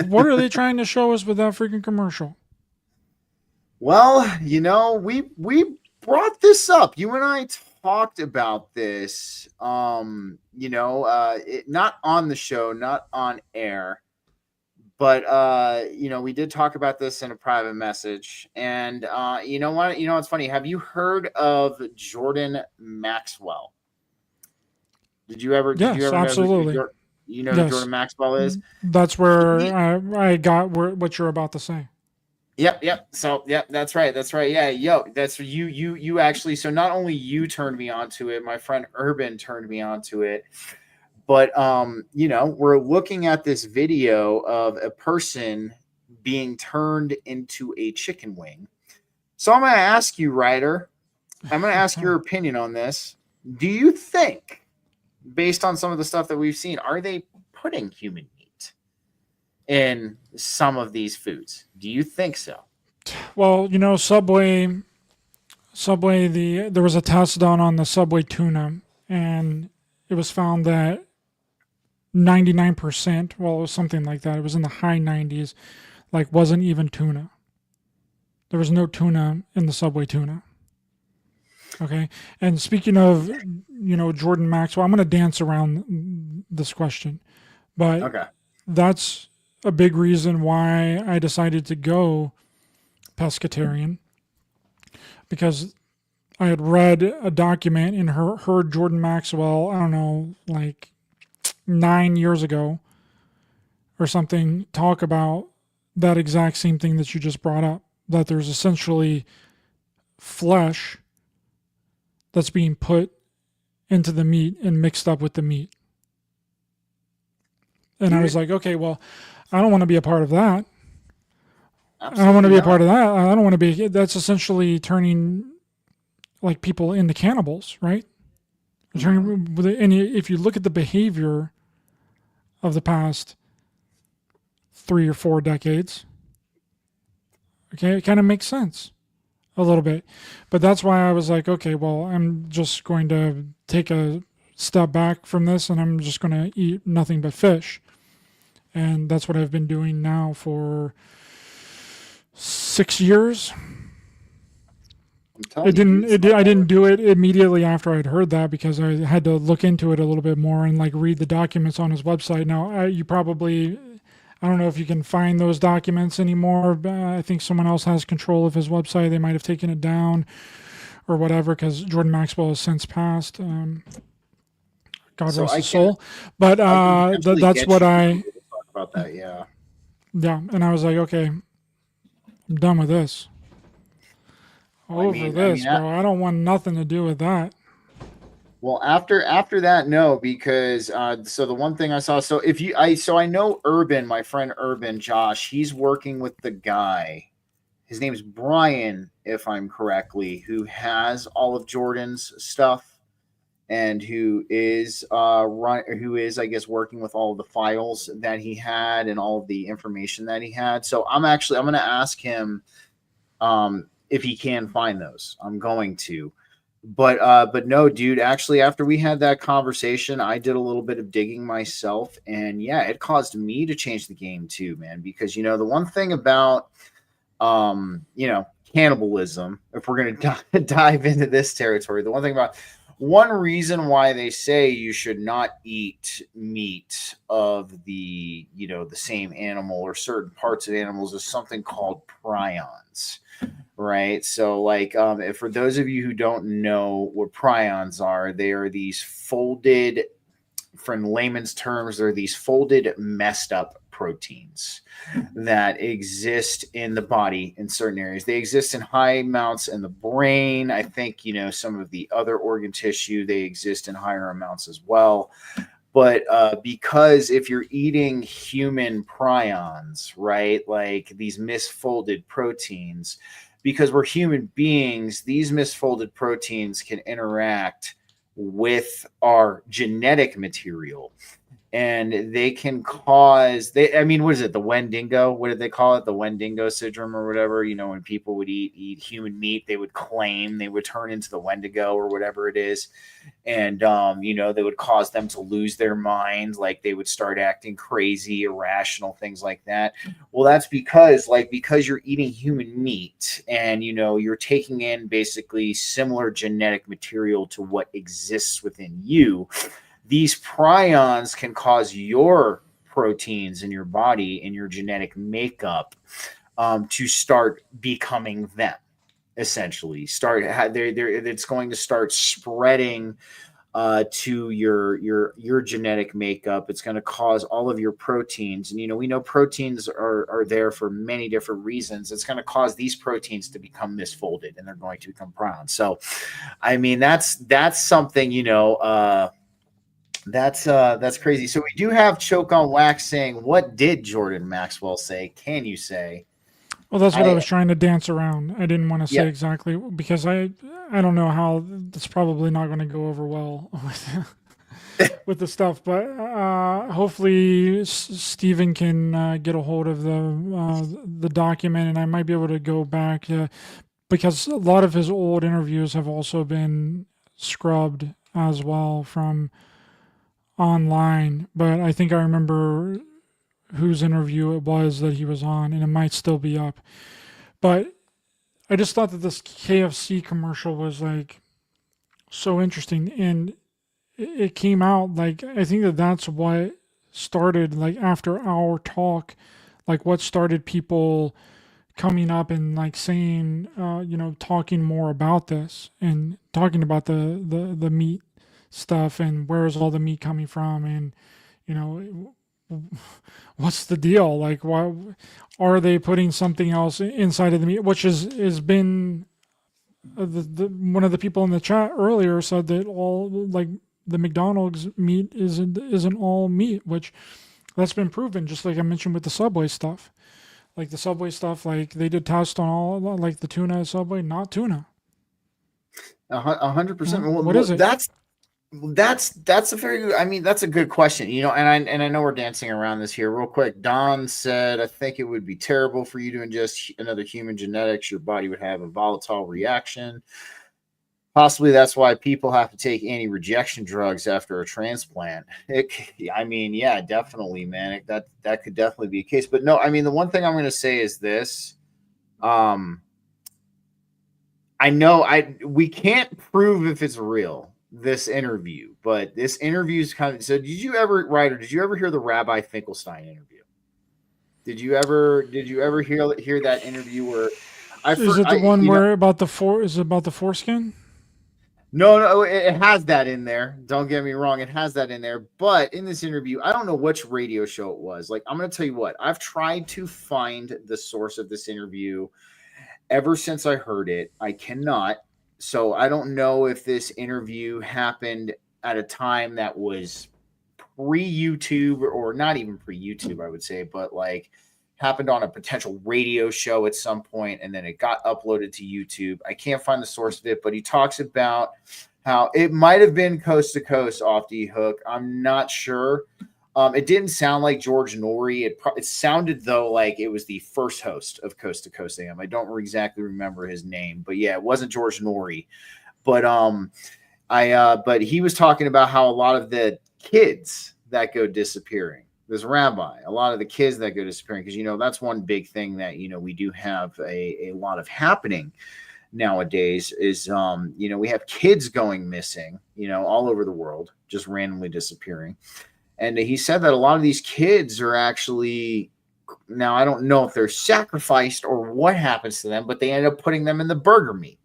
What are they trying to show us with that freaking commercial? Well, you know, we brought this up. You and I talked about this. You know, not on the show, not on air, but you know, we did talk about this in a private message. And you know what? You know what's funny? Have you heard of Jordan Maxwell? Did you ever? Yes, did you ever absolutely. Know you know who Yes. Jordan Maxwell is? That's where I got what you're about to say. Yep. So, yep, that's right. Yeah, yo, that's you actually. So not only you turned me onto it, my friend Urban turned me onto it. But you know, we're looking at this video of a person being turned into a chicken wing. So I'm going to ask you, Ryder, I'm going to ask your opinion on this. Do you think, based on some of the stuff that we've seen, are they putting human meat in some of these foods? Do you think so? Well, you know, Subway, there was a test done on the Subway tuna, and it was found that 99%, well, it was something like that. It was in the high 90s, like wasn't even tuna. There was no tuna in the Subway tuna. Okay. And speaking of, you know, Jordan Maxwell, I'm going to dance around this question, but Okay. that's a big reason why I decided to go pescatarian, because I had read a document and heard Jordan Maxwell, I don't know, like 9 years ago or something, talk about that exact same thing that you just brought up, that there's essentially flesh that's being put into the meat and mixed up with the meat. And I was like, okay, well, I don't want to be a part of that. Absolutely I don't want to be not. a part of that. I don't want to be, that's essentially turning like people into cannibals, right? And if you look at the behavior of the past 3 or 4 decades, okay, it kind of makes sense a little bit. But that's why I was like, okay, well, I'm just going to take a step back from this and I'm just going to eat nothing but fish. And that's what I've been doing now for 6 years. I didn't do it immediately after I'd heard that, because I had to look into it a little bit more and like read the documents on his website. Now, you probably, I don't know if you can find those documents anymore. But I think someone else has control of his website. They might have taken it down or whatever, because Jordan Maxwell has since passed. God rest his soul. But that's what I talk about that. Yeah. Yeah, and I was like, okay, I'm done with this. Bro. I don't want nothing to do with that. Well, after that, no, because so the one thing I saw, so I know Urban, my friend Urban, Josh, he's working with the guy. His name's Brian, if I'm correctly, who has all of Jordan's stuff, and who is I guess working with all of the files that he had and all of the information that he had. So I'm going to ask him if he can find those. I'm going to. But no, dude, actually, after we had that conversation, I did a little bit of digging myself, and yeah, it caused me to change the game too, man, because, you know, the one thing about, you know, cannibalism, if we're going to dive into this territory, the one thing about one reason why they say you should not eat meat of the, the same animal or certain parts of animals is something called prions, right? So like, for those of you who don't know what prions are, they are these folded, from layman's terms, they're these folded, messed up proteins that exist in the body in certain areas. They exist in high amounts in the brain. I think, some of the other organ tissue, they exist in higher amounts as well. But because if you're eating human prions, right, like these misfolded proteins, because we're human beings, these misfolded proteins can interact with our genetic material, and they can cause what is it, the Wendigo, what did they call it, the Wendigo syndrome or whatever, when people would eat human meat, they would claim they would turn into the Wendigo or whatever it is, and they would cause them to lose their mind, like they would start acting crazy, irrational, things like that. Well, that's because you're eating human meat, and you're taking in basically similar genetic material to what exists within you. These prions can cause your proteins in your body and your genetic makeup to start becoming them. Essentially, it's going to start spreading to your genetic makeup. It's going to cause all of your proteins, and we know proteins are there for many different reasons. It's going to cause these proteins to become misfolded, and they're going to become prions. So, that's something, that's crazy. So we do have Choke on Wax saying, what did Jordan Maxwell say? Can you say? Well, that's what I was trying to dance around. I didn't want to say Yeah. exactly because I don't know how that's probably not going to go over well with the stuff. But hopefully Stephen can get a hold of the document, and I might be able to go back because a lot of his old interviews have also been scrubbed as well from online. But I think I remember whose interview it was that he was on, and it might still be up. But I just thought that this KFC commercial was like so interesting, and it came out like, I think that's what started, like after our talk, like what started people coming up and like saying, talking more about this and talking about the meat stuff and where's all the meat coming from, and what's the deal? Like, why are they putting something else inside of the meat? Which has been one of the people in the chat earlier said that all like the McDonald's meat isn't all meat, which that's been proven. Just like I mentioned with the Subway stuff, like the Subway stuff, like they did tests on all like the tuna at Subway, not tuna. 100%. What is it? That's a very good, that's a good question, and I know we're dancing around this here real quick. Don said, I think it would be terrible for you to ingest another human genetics. Your body would have a volatile reaction. Possibly that's why people have to take anti-rejection drugs after a transplant. Yeah, definitely, man. That could definitely be a case. But no, the one thing I'm going to say is this. I know we can't prove if it's real, this interview, but this interview is kind of, so Ryder, did you ever hear the Rabbi Finkelstein interview? Did you ever hear that interview where is it the one where about the foreskin? No, it has that in there. Don't get me wrong, it has that in there. But in this interview, I don't know which radio show it was. Like, I'm going to tell you what, I've tried to find the source of this interview ever since I heard it. I cannot. So I don't know if this interview happened at a time that was pre-YouTube or not even pre-YouTube, I would say, but like happened on a potential radio show at some point, and then it got uploaded to YouTube. I can't find the source of it, but he talks about how it might have been Coast to Coast off D-Hook. I'm not sure. It didn't sound like George Norrie. It sounded, though, like it was the first host of Coast to Coast AM. I don't exactly remember his name, but yeah, it wasn't George Norrie. But but he was talking about how a lot of the kids that go disappearing, this rabbi, a lot of the kids that go disappearing, because that's one big thing that we do have a lot of happening nowadays is, we have kids going missing, all over the world, just randomly disappearing. And he said that a lot of these kids are actually, now I don't know if they're sacrificed or what happens to them, but they end up putting them in the burger meat.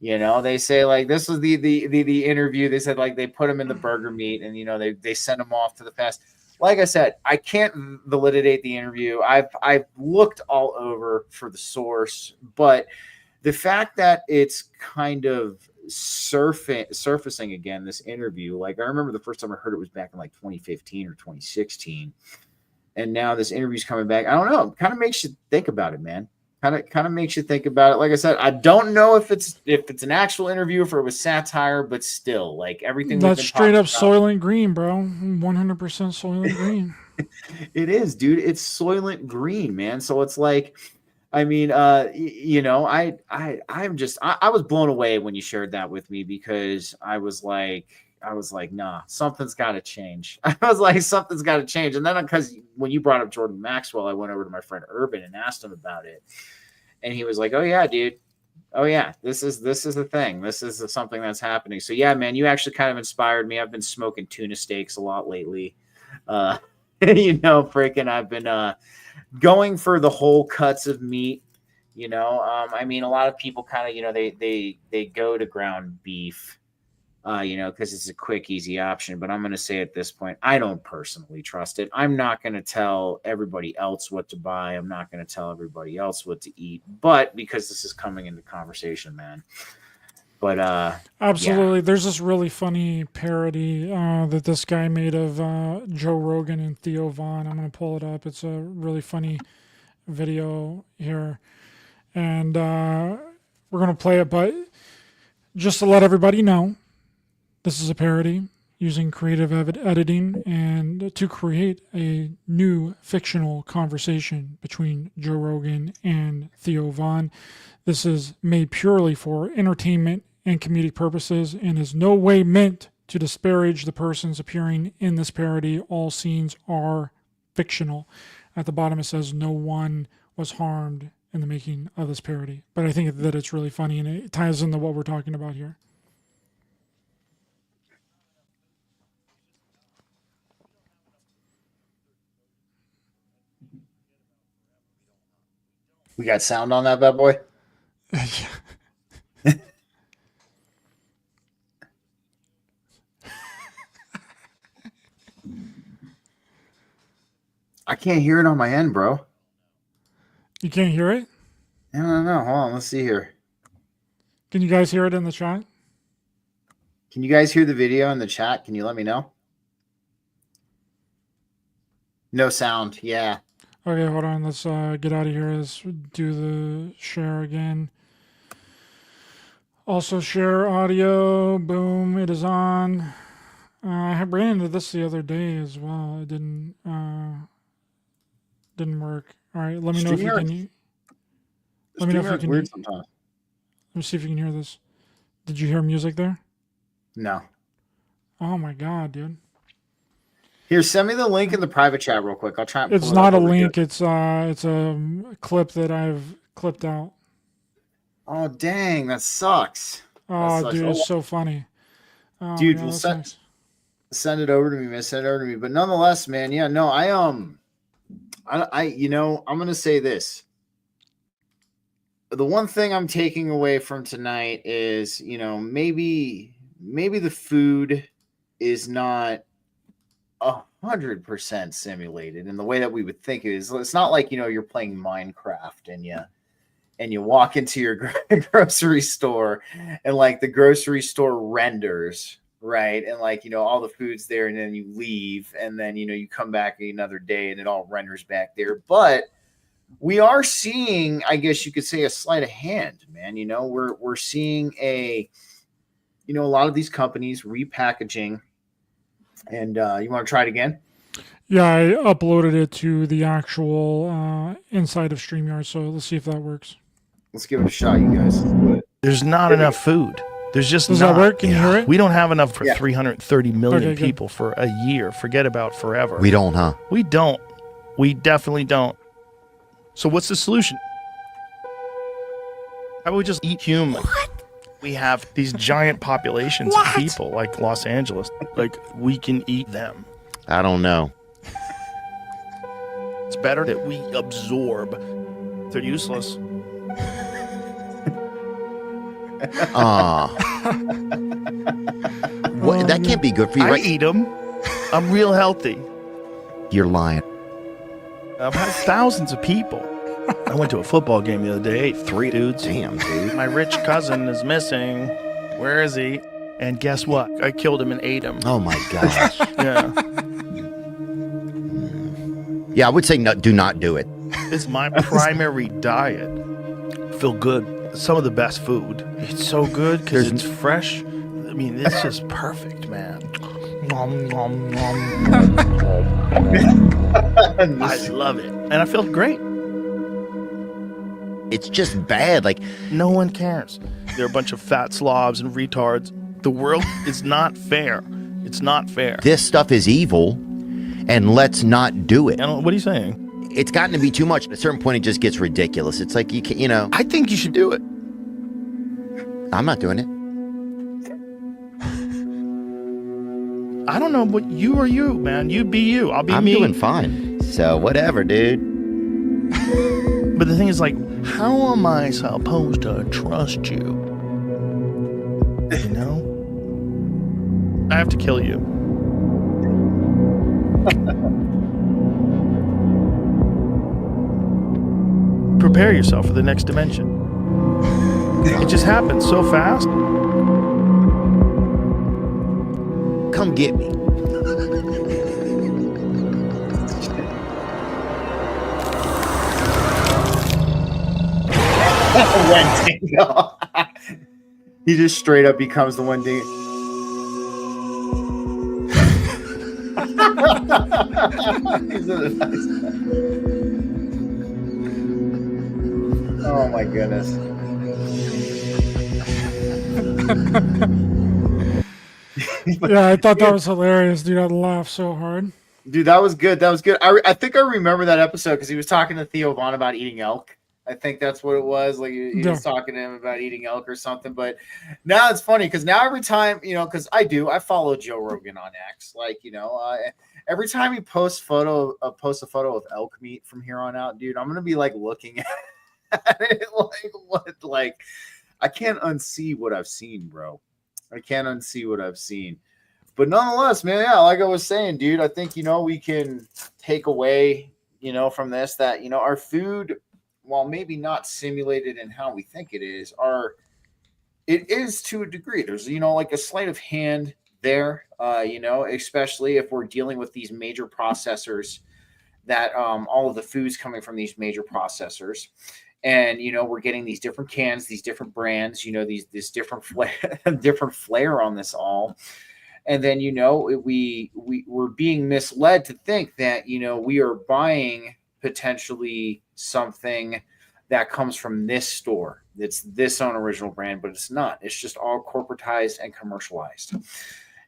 They say, like, this was the interview. They said, like, they put them in the burger meat, and they send them off to the fast. Like I said, I can't validate the interview. I've looked all over for the source, but the fact that it's kind of surfacing again, this interview, like, I remember the first time I heard it was back in like 2015 or 2016, and now this interview's coming back. I don't know. It kind of makes you think about it, man. Kind of makes you think about it. Like I said, I don't know if it's an actual interview, if it was satire, but still, like, everything that's straight up Soylent Green, bro. 100% Soylent Green. It is, dude. It's Soylent Green, man. So it's like, I mean, I was blown away when you shared that with me, because I was like, nah, something's got to change. I was like, something's got to change. And then, because when you brought up Jordan Maxwell, I went over to my friend Urban and asked him about it. And he was like, oh yeah, dude. Oh yeah, this is the thing. This is something that's happening. So yeah, man, you actually kind of inspired me. I've been smoking tuna steaks a lot lately. Freaking, I've been going for the whole cuts of meat. I mean, a lot of people kind of, they go to ground beef, because it's a quick, easy option. But I'm going to say at this point, I don't personally trust it. I'm not going to tell everybody else what to buy. I'm not going to tell everybody else what to eat. But because this is coming into conversation, man. But absolutely, yeah. There's this really funny parody that this guy made of Joe Rogan and Theo Von. I'm going to pull it up. It's a really funny video here, and we're going to play it. But just to let everybody know, this is a parody using creative editing and to create a new fictional conversation between Joe Rogan and Theo Von. This is made purely for entertainment and comedic purposes and is no way meant to disparage the persons appearing in this parody. All scenes are fictional. At the bottom it says no one was harmed in the making of this parody. But I think that it's really funny and it ties into what we're talking about here. We got sound on that bad boy? I can't hear it on my end, bro. You can't hear it? I don't know. Hold on. Let's see here. Can you guys hear it in the chat? Can you guys hear the video in the chat? Can you let me know? No sound. Yeah. Okay, hold on. Let's get out of here. Let's do the share again. Also share audio. Boom. It is on. I ran into this the other day as well. It didn't work. All right. Let me know if you can. Let me know if you can. Weird sometimes. Let me see if you can hear this. Did you hear music there? No. Oh my God, dude. Here, send me the link in the private chat real quick. I'll try and pull It's it not up a over link. here. It's a clip that I've clipped out. Oh, dang. That sucks. Oh, sucks. dude, Oh, it's so funny. Oh, dude, yeah, we'll that's send, nice. send it over to me, man. Send it over to me. But nonetheless, man, yeah, no, I'm going to say this. The one thing I'm taking away from tonight is, maybe the food is not 100% simulated in the way that we would think it is. It's not like, you're playing Minecraft and you walk into your grocery store and like the grocery store renders, right? And like, all the food's there and then you leave and then, you come back another day and it all renders back there. But we are seeing, I guess you could say, a sleight of hand, man. We're seeing a lot of these companies repackaging. And you want to try it again? Yeah, I uploaded it to the actual inside of StreamYard, so let's see if that works. Let's give it a shot, you guys. Let's do it. There's not enough food. There's just Does not. that work? Can you hear it? We don't have enough for 330 million Okay, good. people for a year. Forget about forever. We don't, huh? We don't. We definitely don't. So what's the solution? I would just eat human. We have these giant populations of people like Los Angeles. Like, we can eat them. I don't know. It's better that we absorb. They're useless. What? That can't be good for you, I right? eat them. I'm real healthy. You're lying. I've had thousands of people. I went to a football game the other day, ate 3 dudes. Damn, dude. My rich cousin is missing. Where is he? And guess what? I killed him and ate him. Oh my gosh. Yeah. Yeah, I would say no, do not do it. It's my primary diet. Feel good. Some of the best food. It's so good because it's fresh. I mean, it's just perfect, man. Nom, nom, nom. I love it. And I feel great. It's just bad. Like, No one cares. They're a bunch of fat slobs and retards. The world is not fair. It's not fair. this stuff is evil, and let's not do it. What are you saying? It's gotten to be too much. At a certain point, it just gets ridiculous. It's like, you know, I think you should do it. I'm not doing it. I don't know, but you are you, man. You be you. I'll be I'm me. doing fine. So whatever, dude. But the thing is, like, how am I supposed to trust you? You know? I have to kill you. Prepare yourself for the next dimension. It just happens so fast. Come get me. Wendigo. He just straight up becomes the Wendigo. Oh my goodness. Yeah, I thought that was hilarious, dude. I laughed so hard. Dude, that was good. That was good. I think I remember that episode because he was talking to Theo Vaughn about eating elk. I think that's what it was. Like he was talking to him about eating elk or something. But now it's funny because now every time, you know, because I follow Joe Rogan on X. Like, you know, every time he posts a photo of elk meat from here on out, dude, I'm gonna be like looking at it like what, like I can't unsee what I've seen, bro. I can't unsee what I've seen. But nonetheless, man, yeah, like I was saying, dude, I think, you know, we can take away, you know, from this that, you know, our food, while maybe not simulated in how we think it is, it is to a degree. There's, you know, like a sleight of hand there, you know, especially if we're dealing with these major processors that all of the food's coming from these major processors. And, you know, we're getting these different cans, these different brands, you know, this different different flair on this all. And then, you know, we're being misled to think that, you know, we are buying potentially something that comes from this store. It's this own original brand, but it's not. It's just all corporatized and commercialized.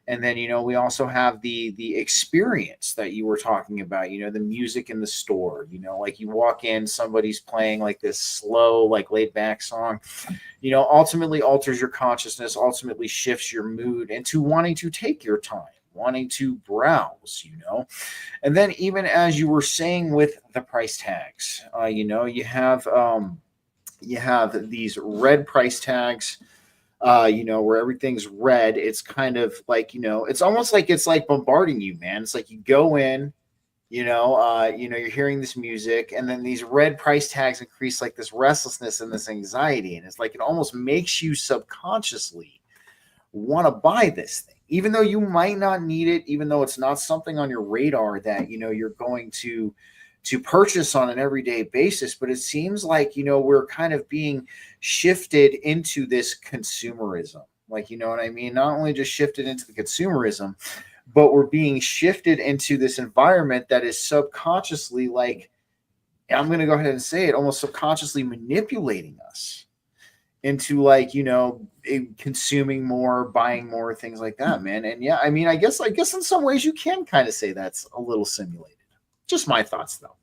And then, you know, we also have the experience that you were talking about, you know, the music in the store, you know, like you walk in, somebody's playing like this slow, like laid back song, you know, ultimately alters your consciousness, ultimately shifts your mood into wanting to take your time, wanting to browse, you know. And then even as you were saying with the price tags, you know, you have these red price tags, you know, where everything's red. It's kind of like, you know, it's almost like it's like bombarding you, man. It's like you go in, you know, you're hearing this music, and then these red price tags increase like this restlessness and this anxiety. And it's like it almost makes you subconsciously want to buy this thing, even though you might not need it, even though it's not something on your radar that, you know, you're going to purchase on an everyday basis. But it seems like, you know, we're kind of being shifted into this consumerism. Like, you know what I mean? Not only just shifted into the consumerism, but we're being shifted into this environment that is subconsciously, like, I'm going to go ahead and say it, almost subconsciously manipulating us into, like, you know, consuming more, buying more, things like that, man. And yeah, I mean, I guess in some ways you can kind of say that's a little simulated. Just my thoughts, though.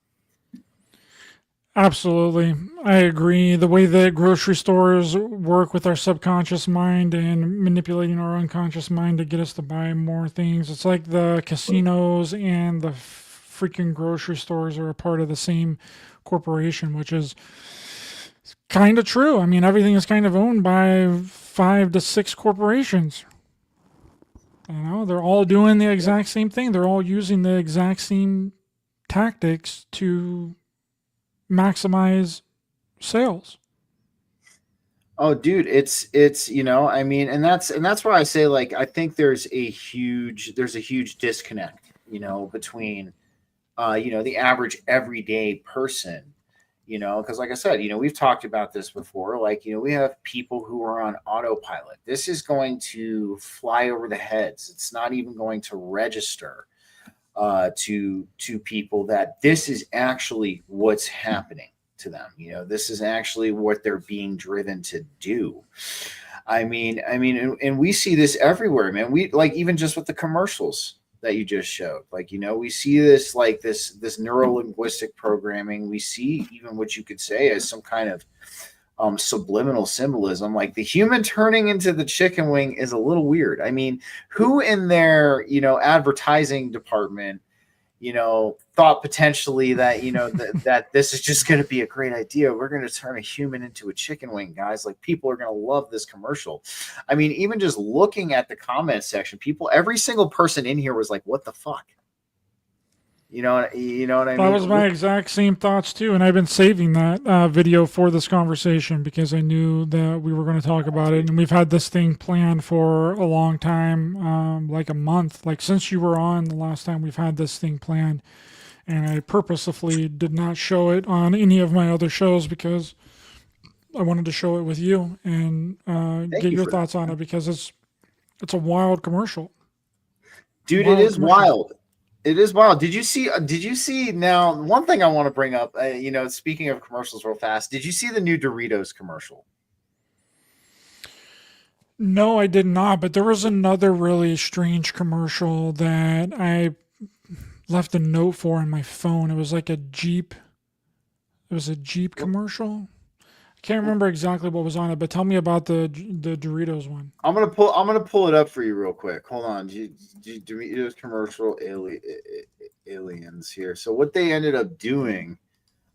Absolutely. I agree. The way that grocery stores work with our subconscious mind and manipulating our unconscious mind to get us to buy more things. It's like the casinos and the freaking grocery stores are a part of the same corporation, which is kind of true. I mean, everything is kind of owned by 5 to 6 corporations. They're all doing the exact same thing. They're all using the exact same tactics to maximize sales. Oh, dude, it's I mean, and that's why I say, like, I think there's a huge disconnect, between the average everyday person, because like I said, we've talked about this before. Like, we have people who are on autopilot. This is going to fly over the heads. It's not even going to register to people that this is actually what's happening to them. This is actually what they're being driven to do. And we see this everywhere, man. We, like, even just with the commercials that you just showed, like, we see this, like, this neuro-linguistic programming. We see even what you could say as some kind of subliminal symbolism. Like, the human turning into the chicken wing is a little weird. I mean, who in their advertising department thought potentially that that this is just going to be a great idea? We're going to turn a human into a chicken wing, guys. Like, people are going to love this commercial. I mean, even just looking at the comment section, every single person in here was like, what the fuck? You know what I mean? That was my exact same thoughts too, and I've been saving that video for this conversation because I knew that we were going to talk about it, and we've had this thing planned for a long time, like a month. Like, since you were on the last time, we've had this thing planned, and I purposefully did not show it on any of my other shows because I wanted to show it with you and get your thoughts on it, because it's a wild commercial. Dude, it is wild. It is wild. Did you see now, one thing I want to bring up, speaking of commercials real fast, did you see the new Doritos commercial? No, I did not, but there was another really strange commercial that I left a note for in my phone. It was like a Jeep commercial. I can't remember exactly what was on it, but tell me about the Doritos one. I'm gonna pull it up for you real quick. Hold on. Doritos commercial aliens here. So what they ended up doing,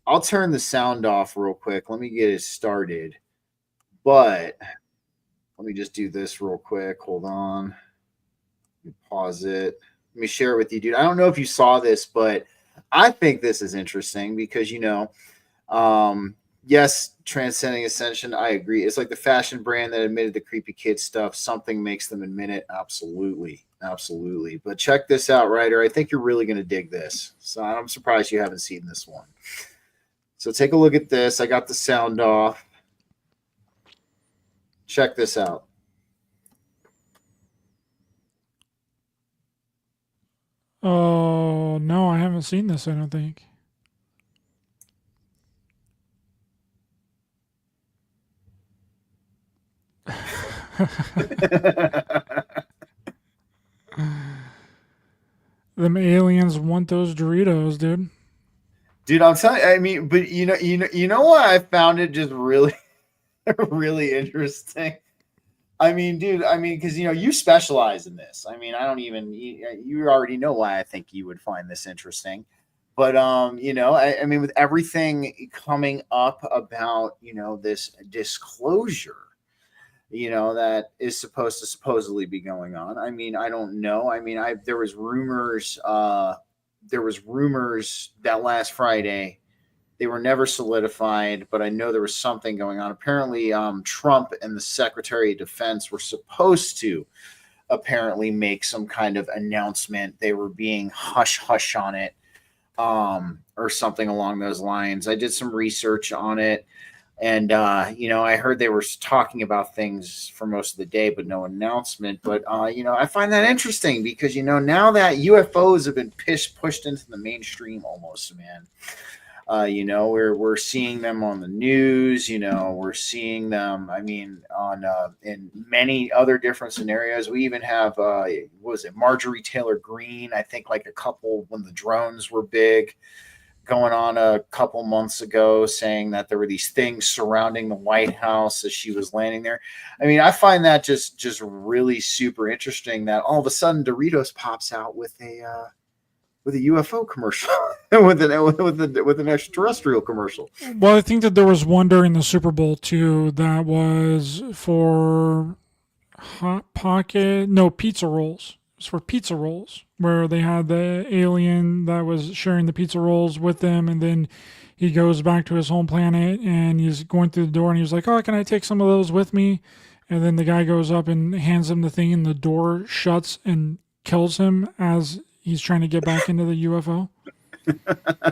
I'll turn the sound off real quick. Let me get it started. But let me just do this real quick. Hold on. Let me pause it. Let me share it with you, dude. I don't know if you saw this, but I think this is interesting because, yes, transcending ascension. I agree. It's like the fashion brand that admitted the creepy kid stuff. Something makes them admit it. Absolutely. Absolutely. But check this out, Ryder. I think you're really going to dig this. So I'm surprised you haven't seen this one. So take a look at this. I got the sound off. Check this out. Oh, no, I haven't seen this, I don't think. Them aliens want those Doritos, dude. Dude, I'm telling you, I mean, but you know why I found it just really, really interesting? I mean, dude, because you specialize in this. I mean, I don't even, you already know why I think you would find this interesting. But I mean, with everything coming up about this disclosure, that is supposed to supposedly be going on. I mean, I don't know. I mean, there was rumors that last Friday. They were never solidified, but I know there was something going on. Apparently, Trump and the Secretary of Defense were supposed to apparently make some kind of announcement. They were being hush-hush on it, or something along those lines. I did some research on it. And, I heard they were talking about things for most of the day, but no announcement. But, I find that interesting because, now that UFOs have been pushed into the mainstream almost, man. We're seeing them on the news. We're seeing them. I mean, on in many other different scenarios. We even have what was it, Marjorie Taylor Greene? I think like a couple when the drones were big. going on a couple months ago saying that there were these things surrounding the White House as she was landing there. I mean, I find that just really super interesting that all of a sudden Doritos pops out with a UFO commercial with an extraterrestrial commercial. Well, I think that there was one during the Super Bowl too that was for pizza rolls. It was for pizza rolls where they had the alien that was sharing the pizza rolls with them, and then he goes back to his home planet and he's going through the door and he's like, "Oh, can I take some of those with me?" And then the guy goes up and hands him the thing, and the door shuts and kills him as he's trying to get back into the UFO.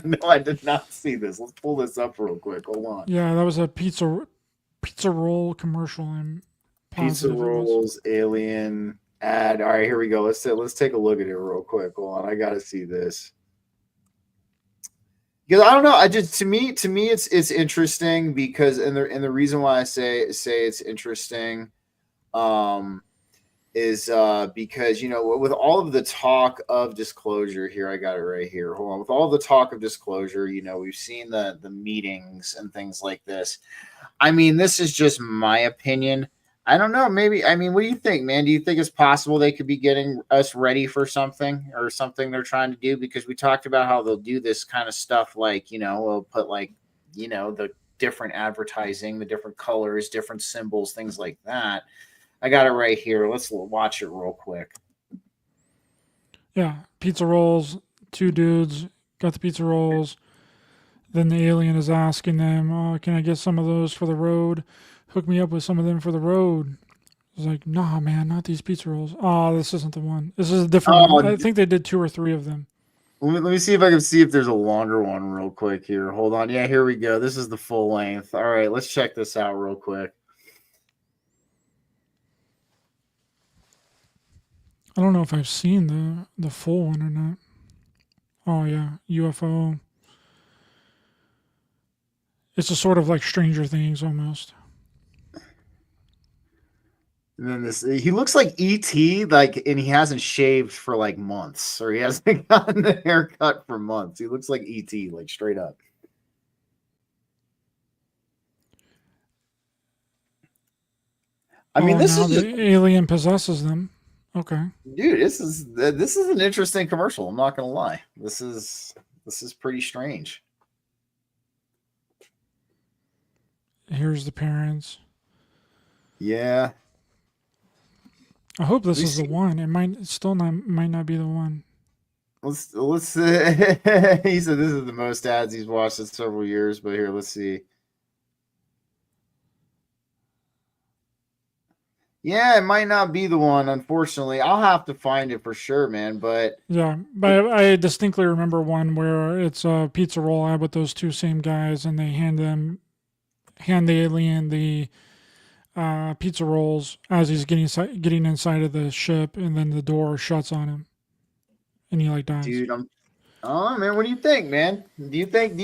No, I did not see this. Let's pull this up real quick. Hold on. Yeah, that was a pizza roll commercial. And pizza rolls, alien ad. All right, here we go. Let's take a look at it real quick. Hold on, I gotta see this. Because I don't know. To me it's interesting because and the reason why I say it's interesting is because with all of the talk of disclosure here, I got it right here. Hold on. With all the talk of disclosure, we've seen the meetings and things like this. I mean, this is just my opinion. I don't know. Maybe, what do you think, man? Do you think it's possible they could be getting us ready for something or something they're trying to do? Because we talked about how they'll do this kind of stuff, like, we'll put the different advertising, the different colors, different symbols, things like that. I got it right here. Let's watch it real quick. Yeah. Pizza rolls, two dudes got the pizza rolls. Then the alien is asking them, "Oh, can I get some of those for the road? Hook me up with some of them for the road." It's like, "Nah, man, not these pizza rolls. Oh, this isn't the one. This is a different one." I think they did 2 or 3 of them. Let me see if I can see if there's a longer one real quick here. Hold on. Yeah, here we go. This is the full length. All right, let's check this out real quick. I don't know if I've seen the full one or not. Oh, yeah. UFO. It's a sort of like Stranger Things almost. And then he looks like E.T., and he hasn't shaved for like months, or he hasn't gotten a haircut for months. He looks like E.T., like straight up. This is the alien possesses them. Okay, dude, this is an interesting commercial. I'm not gonna lie. This is pretty strange. Here's the parents. Yeah. I hope this is the one. It might not be the one. Let's he said this is the most ads he's watched in several years, but here, let's see. Yeah, it might not be the one, unfortunately. I'll have to find it for sure, man. But yeah, but I distinctly remember one where it's a pizza roll ad with those two same guys, and they hand the alien the pizza rolls as he's getting inside of the ship, and then the door shuts on him, and he dies. Dude, oh man, what do you think, man? Do you think?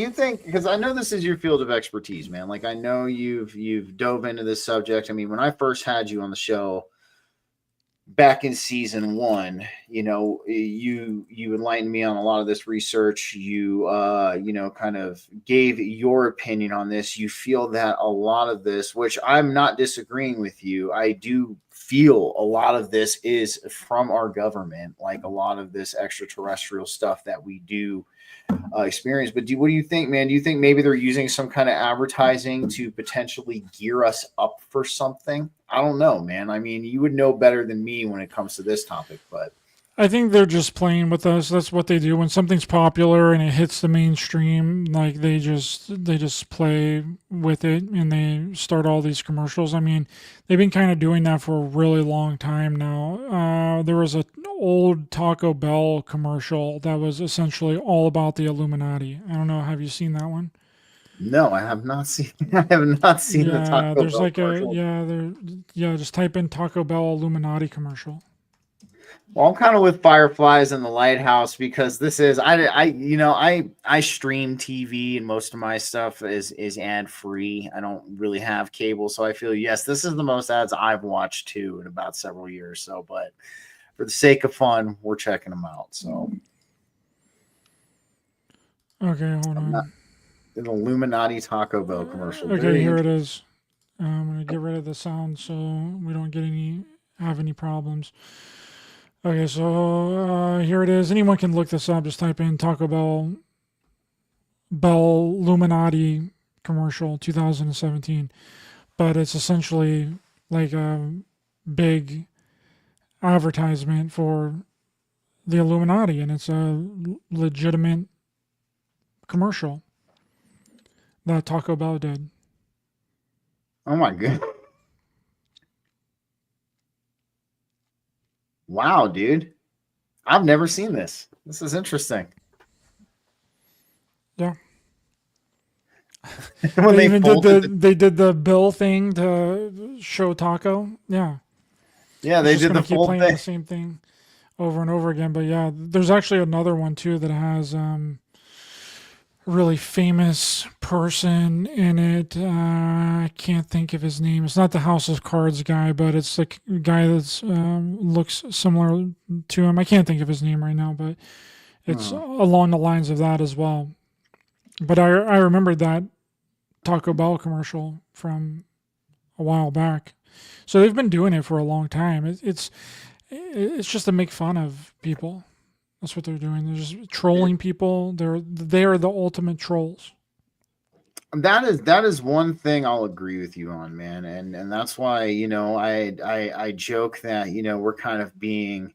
Because I know this is your field of expertise, man. Like I know you've dove into this subject. When I first had you on the show back in season 1, you enlightened me on a lot of this research. You kind of gave your opinion on this. You feel that a lot of this, which I'm not disagreeing with you, I do feel a lot of this is from our government, like a lot of this extraterrestrial stuff that we do experience. But what do you think, man? Do you think maybe they're using some kind of advertising to potentially gear us up for something? I don't know, man. You would know better than me when it comes to this topic, but I think they're just playing with us. That's what they do when something's popular and it hits the mainstream. Like they just play with it and they start all these commercials. They've been kind of doing that for a really long time now. There was an old Taco Bell commercial that was essentially all about the Illuminati. I don't know. Have you seen that one? No, I have not seen. I have not seen the Taco there's Bell like commercial. Just type in Taco Bell Illuminati commercial. Well, I'm kind of with Fireflies and the Lighthouse because this is I stream TV and most of my stuff is ad free. I don't really have cable, so I feel yes, this is the most ads I've watched too in about several years. So, but for the sake of fun, we're checking them out. So, Okay, hold on. An Illuminati Taco Bell commercial. Okay, Very here it interesting. is. I'm gonna get rid of the sound so we don't have any problems. Okay, so here it is. Anyone can look this up. Just type in Taco Bell Illuminati commercial 2017. But it's essentially like a big advertisement for the Illuminati, and it's a legitimate commercial that Taco Bell did. Oh my god. Wow, dude. I've never seen this. This is interesting. Yeah. When they even folded they did the bill thing to show Taco. Yeah. yeah, they It's just did gonna the keep full playing thing. the same thing over and over again. But yeah, there's actually another one too that has really famous person in it. I can't think of his name. It's not the House of Cards guy, but it's the guy that's looks similar to him. I can't think of his name right now, but it's along the lines of that as well. But I remembered that Taco Bell commercial from a while back. So they've been doing it for a long time. It's just to make fun of people. That's what they're doing. They're just trolling people. They are the ultimate trolls. That is one thing I'll agree with you on, man. And that's why, I joke that, we're kind of being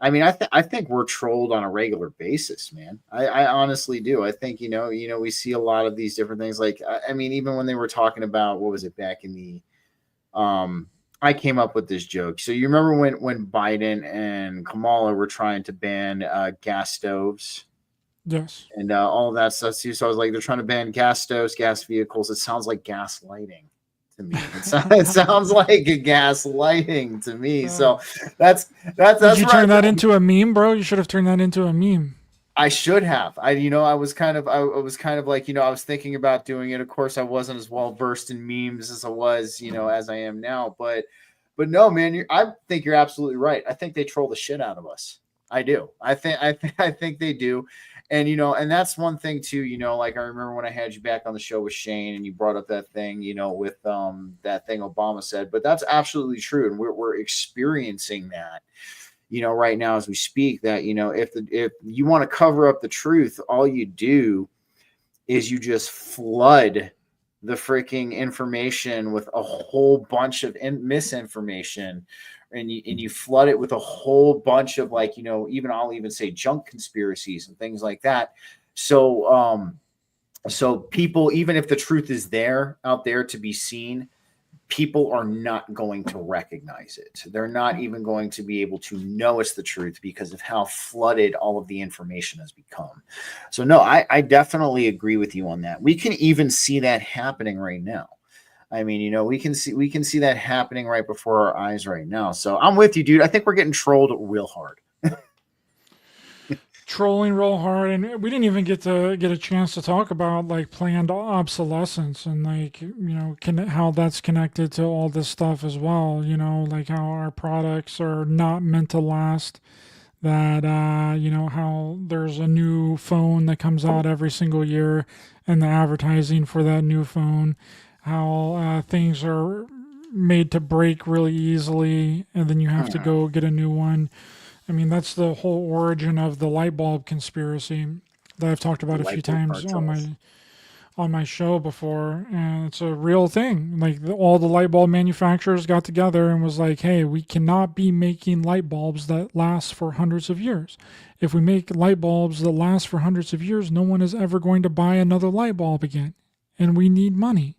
I think we're trolled on a regular basis, man. I honestly do. I think, we see a lot of these different things. Like, even when they were talking about, what was it back in the, I came up with this joke. So you remember when Biden and Kamala were trying to ban gas stoves Yes. and all that stuff too. So I was like, they're trying to ban gas stoves, gas vehicles. It sounds like gas lighting to me. It sounds like a gas lighting to me. So that's Did you turn that into a meme, bro? You should have turned that into a meme. I should have. I was kind of like, I was thinking about doing it. Of course, I wasn't as well versed in memes as I was, as I am now. But no, man, I think you're absolutely right. I think they troll the shit out of us. I do. I think they do. And, and that's one thing too, like I remember when I had you back on the show with Shane and you brought up that thing, with that thing Obama said, but that's absolutely true. And we're experiencing that, right now as we speak, that, if you want to cover up the truth, all you do is you just flood the freaking information with a whole bunch of misinformation, and you flood it with a whole bunch of, like, I'll even say junk conspiracies and things like that. So people, even if the truth is out there to be seen, people are not going to recognize it. They're not even going to be able to know it's the truth because of how flooded all of the information has become. So no, I definitely agree with you on that. We can even see that happening right now. We can see that happening right before our eyes right now. So I'm with you, dude. I think we're getting trolled real hard. Trolling real hard, and we didn't even get a chance to talk about like planned obsolescence and like how that's connected to all this stuff as well. Like how our products are not meant to last. That how there's a new phone that comes out every single year, and the advertising for that new phone. How things are made to break really easily, and then you have to go get a new one. That's the whole origin of the light bulb conspiracy that I've talked about a few times on my show before, and it's a real thing. Like all the light bulb manufacturers got together and was like, "Hey, we cannot be making light bulbs that last for hundreds of years. If we make light bulbs that last for hundreds of years, no one is ever going to buy another light bulb again, and we need money."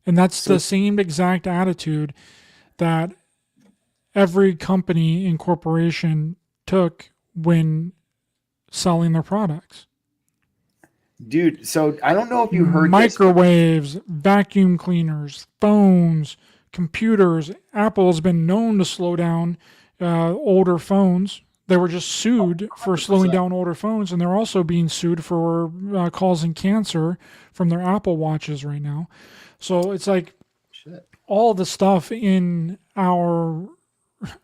And that's the same exact attitude that every company and corporation took when selling their products. Dude, so I don't know if you heard microwaves, vacuum cleaners, phones, computers. Apple has been known to slow down older phones. They were just sued for slowing down older phones, and they're also being sued for causing cancer from their Apple Watches right now. So it's like all the stuff in our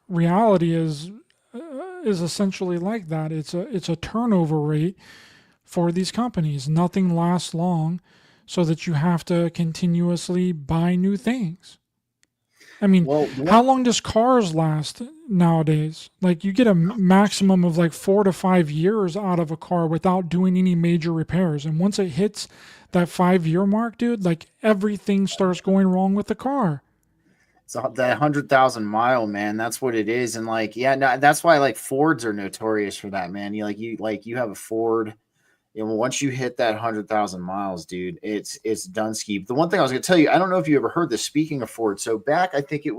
reality is essentially like that. It's a turnover rate for these companies. Nothing lasts long, so that you have to continuously buy new things. I mean, Well, how long does cars last nowadays? Like, you get a maximum of like 4 to 5 years out of a car without doing any major repairs. And once it hits that 5-year mark, dude, like everything starts going wrong with the car. it's that 100,000 mile, man. That's what it is. And like, yeah, no, that's why like Fords are notorious for that, man. You have a Ford. Once you hit that 100,000 miles, dude, it's done ski. The one thing I was going to tell you, I don't know if you ever heard this. Speaking of Ford, so back, I think it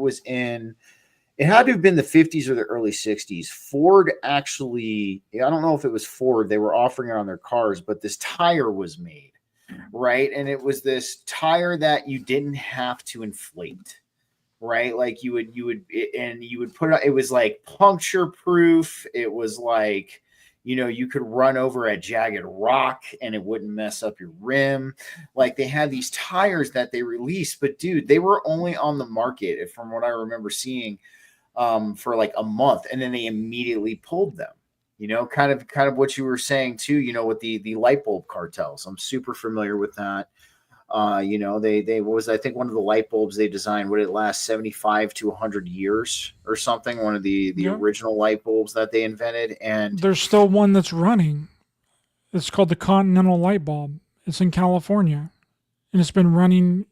had to have been the 50s or the early 60s. Ford actually, I don't know if it was Ford, they were offering it on their cars, but this tire was made, right? And it was this tire that you didn't have to inflate, right? Like you would put it, it was like puncture proof. It was like, you could run over a jagged rock and it wouldn't mess up your rim. Like they had these tires that they released, but dude, they were only on the market, from what I remember seeing, for like a month, and then they immediately pulled them. Kind of what you were saying too. With the light bulb cartels, I'm super familiar with that. They was, I think, one of the light bulbs they designed, would it last 75 to 100 years or something? One of the original light bulbs that they invented. And there's still one that's running. It's called the Continental light bulb. It's in California, and it's been running,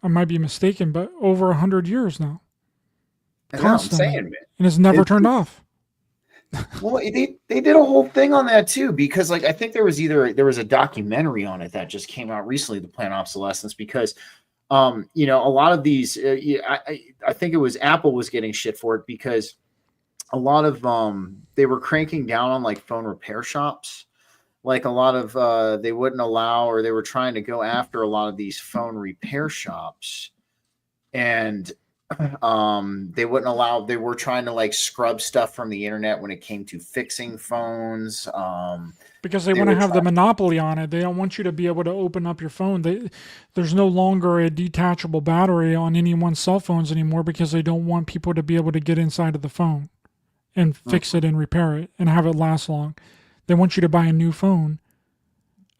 I might be mistaken, but over 100 years now. Constantly. I'm saying, man. And it's never turned off. Well, they did a whole thing on that too, because like I think there was a documentary on it that just came out recently, The Plant Obsolescence, because a lot of these I think it was Apple was getting shit for it, because a lot of they were cranking down on like phone repair shops. Like a lot of they wouldn't allow, or they were trying to go after a lot of these phone repair shops, and they wouldn't allow, they were trying to like scrub stuff from the internet when it came to fixing phones, because they want to have the monopoly on it. They don't want you to be able to open up your phone. There's no longer a detachable battery on anyone's cell phones anymore, because they don't want people to be able to get inside of the phone and fix it and repair it and have it last long. They want you to buy a new phone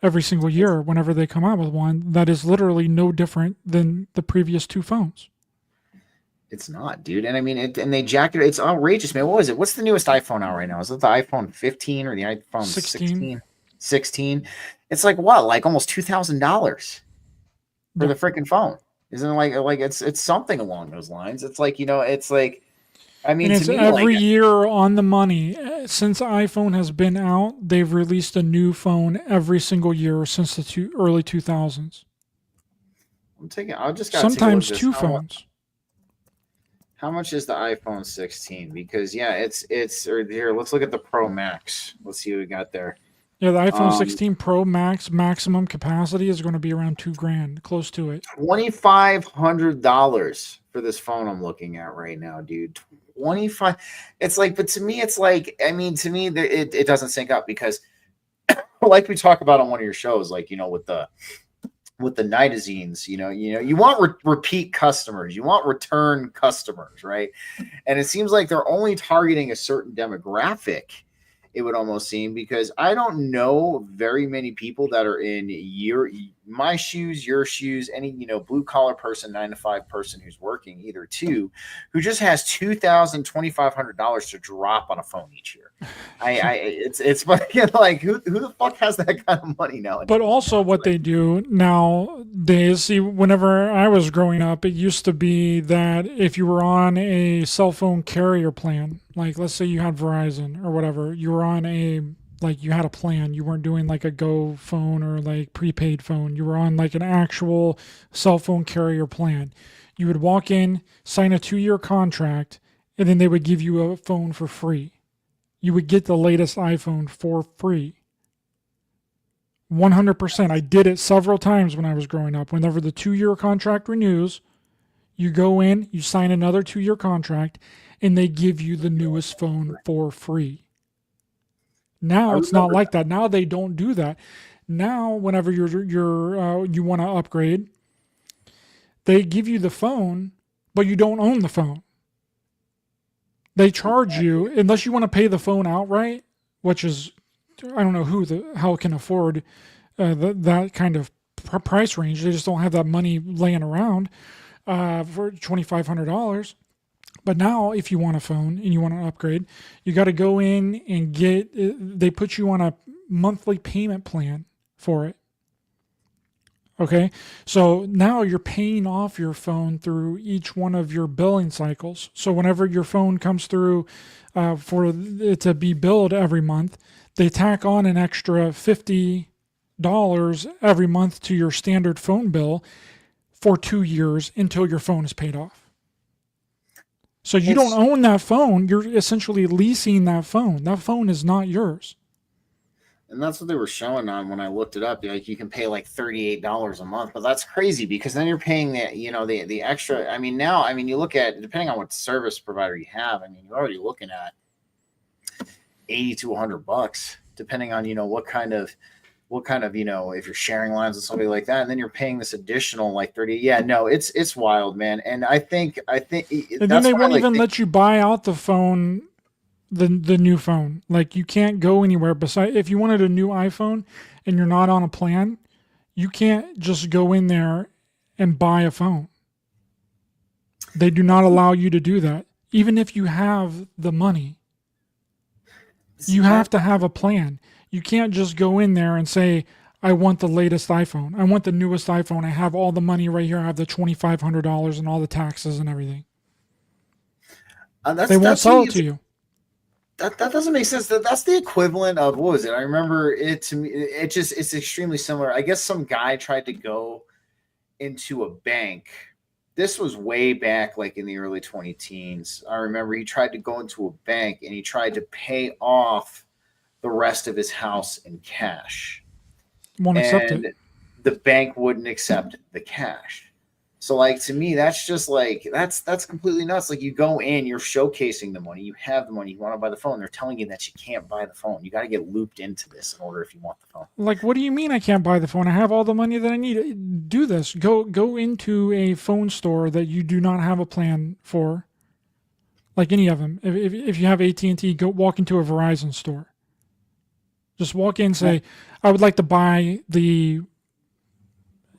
every single year whenever they come out with one that is literally no different than the previous two phones. It's not, dude. And I mean, and they jacked it. It's outrageous, man. What was it? What's the newest iPhone out right now? Is it the iPhone 15 or the iPhone 16? 16. It's like what? Like almost $2,000 for the freaking phone. Isn't it like it's something along those lines? It's like, it's like, I mean, and it's every year on the money. Since iPhone has been out, they've released a new phone every single year since the early 2000s. Sometimes two phones. How much is the iPhone 16? Because here, let's look at the Pro Max. Let's see what we got there. Yeah, the iPhone 16 Pro Max maximum capacity is going to be around $2,000, close to it. $2,500 for this phone I'm looking at right now, dude. 25. It's like, but to me, it's like, I mean, to me, it doesn't sync up, because like we talk about on one of your shows, like, with the nitazines, you want repeat customers, you want return customers, right? And it seems like they're only targeting a certain demographic, it would almost seem, because I don't know very many people that are in my shoes, your shoes, any, blue collar person, 9-to-5 person who's working, either two, who just has $2,500 to drop on a phone each year. It's like, who the fuck has that kind of money now? But also what they do nowadays, see, whenever I was growing up, it used to be that if you were on a cell phone carrier plan, like let's say you had Verizon or whatever, you were on you had a plan. You weren't doing like a Go phone or like prepaid phone. You were on like an actual cell phone carrier plan. You would walk in, sign a 2-year contract, and then they would give you a phone for free. You would get the latest iPhone for free. 100%. I did it several times when I was growing up. Whenever the 2-year contract renews, you go in, you sign another 2-year contract, and they give you the newest phone for free. Now it's not like that. Now they don't do that. Now, whenever you want to upgrade, they give you the phone, but you don't own the phone. They charge you, unless you want to pay the phone outright, which is I don't know who the hell can afford that kind of price range. They just don't have that money laying around for $2,500. But now, if you want a phone and you want to upgrade, you got to go in and they put you on a monthly payment plan for it. Okay, so now you're paying off your phone through each one of your billing cycles. So whenever your phone comes through for it to be billed every month, they tack on an extra $50 every month to your standard phone bill for 2 years until your phone is paid off. So you don't own that phone. You're essentially leasing that phone. That phone is not yours. And that's what they were showing on when I looked it up. Like you can pay like $38 a month, but that's crazy because then you're paying the extra. I mean, now, you look at, depending on what service provider you have, you're already looking at 80 to $100, depending on, what kind of, if you're sharing lines with somebody like that, and then you're paying this additional like 30. Yeah, no, it's wild, man. And I think, and then they won't even let you buy out the phone, the new phone. Like you can't go anywhere besides, if you wanted a new iPhone and you're not on a plan, you can't just go in there and buy a phone. They do not allow you to do that. Even if you have the money, you have to have a plan. You can't just go in there and say, I want the latest iPhone. I want the newest iPhone. I have all the money right here. I have the $2,500 and all the taxes and everything. They won't sell it to you. That doesn't make sense. That's the equivalent of, what was it? I remember it to me. It's extremely similar. I guess some guy tried to go into a bank. This was way back, like in the early 2010s. I remember he tried to go into a bank and he tried to pay off the rest of his house in cash. Won't accept it. The bank wouldn't accept the cash. So like, to me, that's just like, that's completely nuts. Like you go in, you're showcasing the money, you have the money, you want to buy the phone. They're telling you that you can't buy the phone. You got to get looped into this in order if you want the phone. Like, what do you mean I can't buy the phone? I have all the money that I need. Do this. Go into a phone store that you do not have a plan for. Like any of them. If you have AT&T, go walk into a Verizon store. Just walk in and say, I would like to buy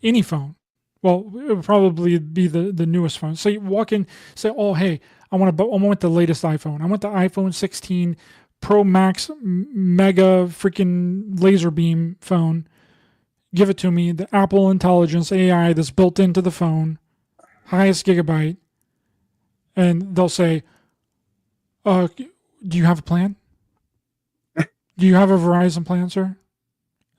any phone. Well, it would probably be the newest phone. So you walk in, say, oh, hey, I want the latest iPhone. I want the iPhone 16 Pro Max Mega freaking laser beam phone. Give it to me. The Apple Intelligence AI that's built into the phone. Highest gigabyte. And they'll say, do you have a plan? Do you have a Verizon plan, sir?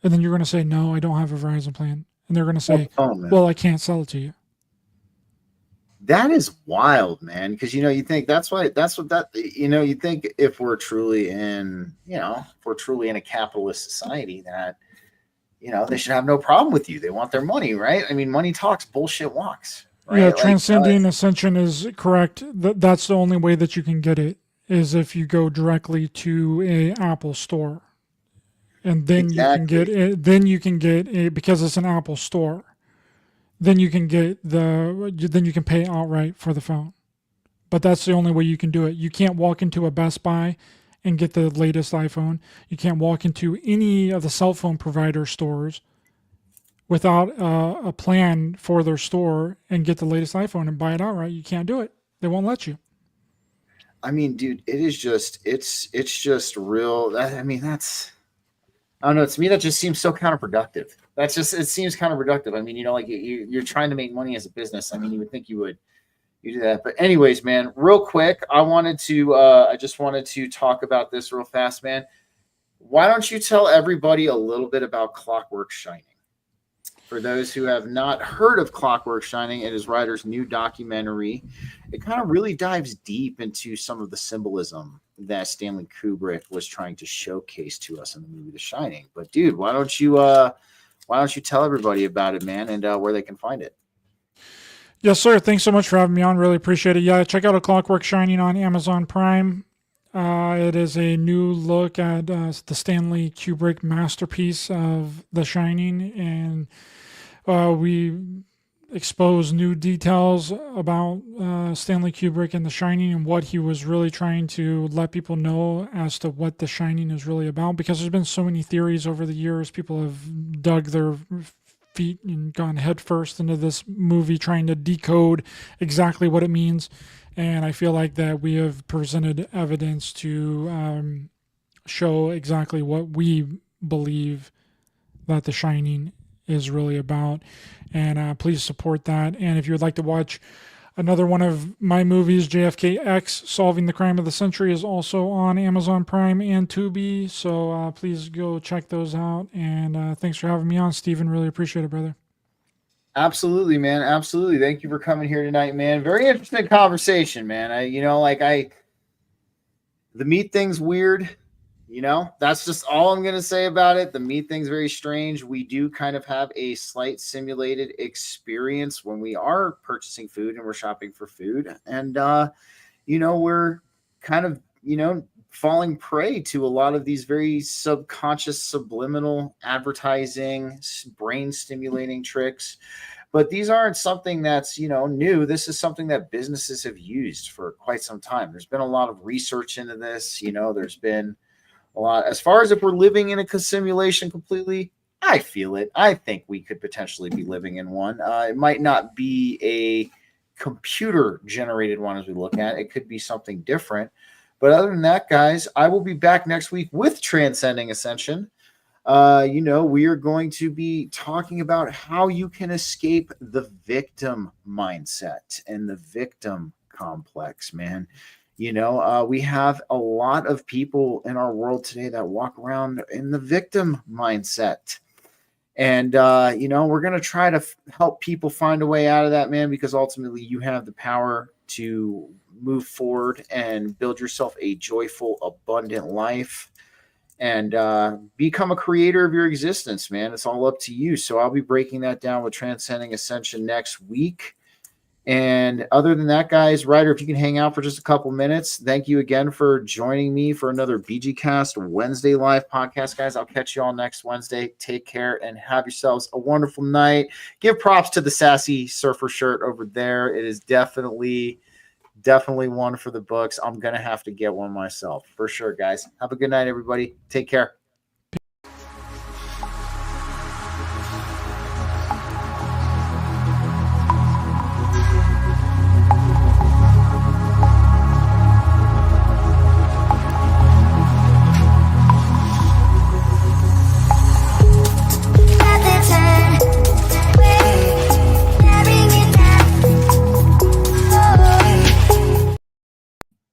And then you're going to say, no, I don't have a Verizon plan. And they're going to say, well, I can't sell it to you. That is wild, man. Because, you think you think if we're truly in, if we're truly in a capitalist society that, they should have no problem with you. They want their money, right? Money talks, bullshit walks. Right? Yeah, transcending ascension is correct. That's the only way that you can get it is if you go directly to a Apple store. And then you can get it. Then you can get it because it's an Apple store. Then you can get then you can pay outright for the phone. But that's the only way you can do it. You can't walk into a Best Buy and get the latest iPhone. You can't walk into any of the cell phone provider stores without a plan for their store and get the latest iPhone and buy it outright. You can't do it. They won't let you. Dude, it is just it's just real. That's. I don't know. To me, that just seems so counterproductive. It seems counterproductive. Like you're trying to make money as a business. You would think you do that. But anyways, man, real quick, I just wanted to talk about this real fast, man. Why don't you tell everybody a little bit about Clockwork Shining? For those who have not heard of Clockwork Shining, it is Ryder's new documentary. It kind of really dives deep into some of the symbolism that Stanley Kubrick was trying to showcase to us in the movie The Shining. But dude, why don't you tell everybody about it, man, and where they can find it? Yes, sir. Thanks so much for having me on. Really appreciate it. Yeah, check out A Clockwork Shining on Amazon Prime. It is a new look at the Stanley Kubrick masterpiece of The Shining, and we expose new details about Stanley Kubrick and The Shining and what he was really trying to let people know as to what The Shining is really about, because there's been so many theories over the years. People have dug their feet and gone headfirst into this movie trying to decode exactly what it means, and I feel like that we have presented evidence to show exactly what we believe that The Shining is really about. And please support that. And if you would like to watch another one of my movies, JFK X, Solving the Crime of the Century, is also on Amazon Prime and Tubi. So please go check those out. And thanks for having me on, Stephen. Really appreciate it, brother. Absolutely, man. Absolutely. Thank you for coming here tonight, man. Very interesting conversation, man. The meat thing's weird. That's just all I'm going to say about it. The meat thing's very strange. We do kind of have a slight simulated experience when we are purchasing food and we're shopping for food. And, we're kind of, falling prey to a lot of these very subconscious, subliminal advertising, brain stimulating tricks. But these aren't something that's, new. This is something that businesses have used for quite some time. There's been a lot of research into this. There's been a lot. As far as if we're living in a simulation completely, I feel it. I think we could potentially be living in one. It might not be a computer-generated one as we look at it. It could be something different. But other than that, guys, I will be back next week with Transcending Ascension. We are going to be talking about how you can escape the victim mindset and the victim complex, man. We have a lot of people in our world today that walk around in the victim mindset. And, we're going to try to help people find a way out of that, man, because ultimately you have the power to move forward and build yourself a joyful, abundant life and become a creator of your existence, man. It's all up to you. So I'll be breaking that down with Transcending Ascension next week. And other than that, guys, Ryder, if you can hang out for just a couple minutes, thank you again for joining me for another BG-Cast Wednesday live podcast, guys. I'll catch you all next Wednesday. Take care and have yourselves a wonderful night. Give props to the sassy surfer shirt over there. It is definitely one for the books. I'm going to have to get one myself for sure, guys. Have a good night, everybody. Take care.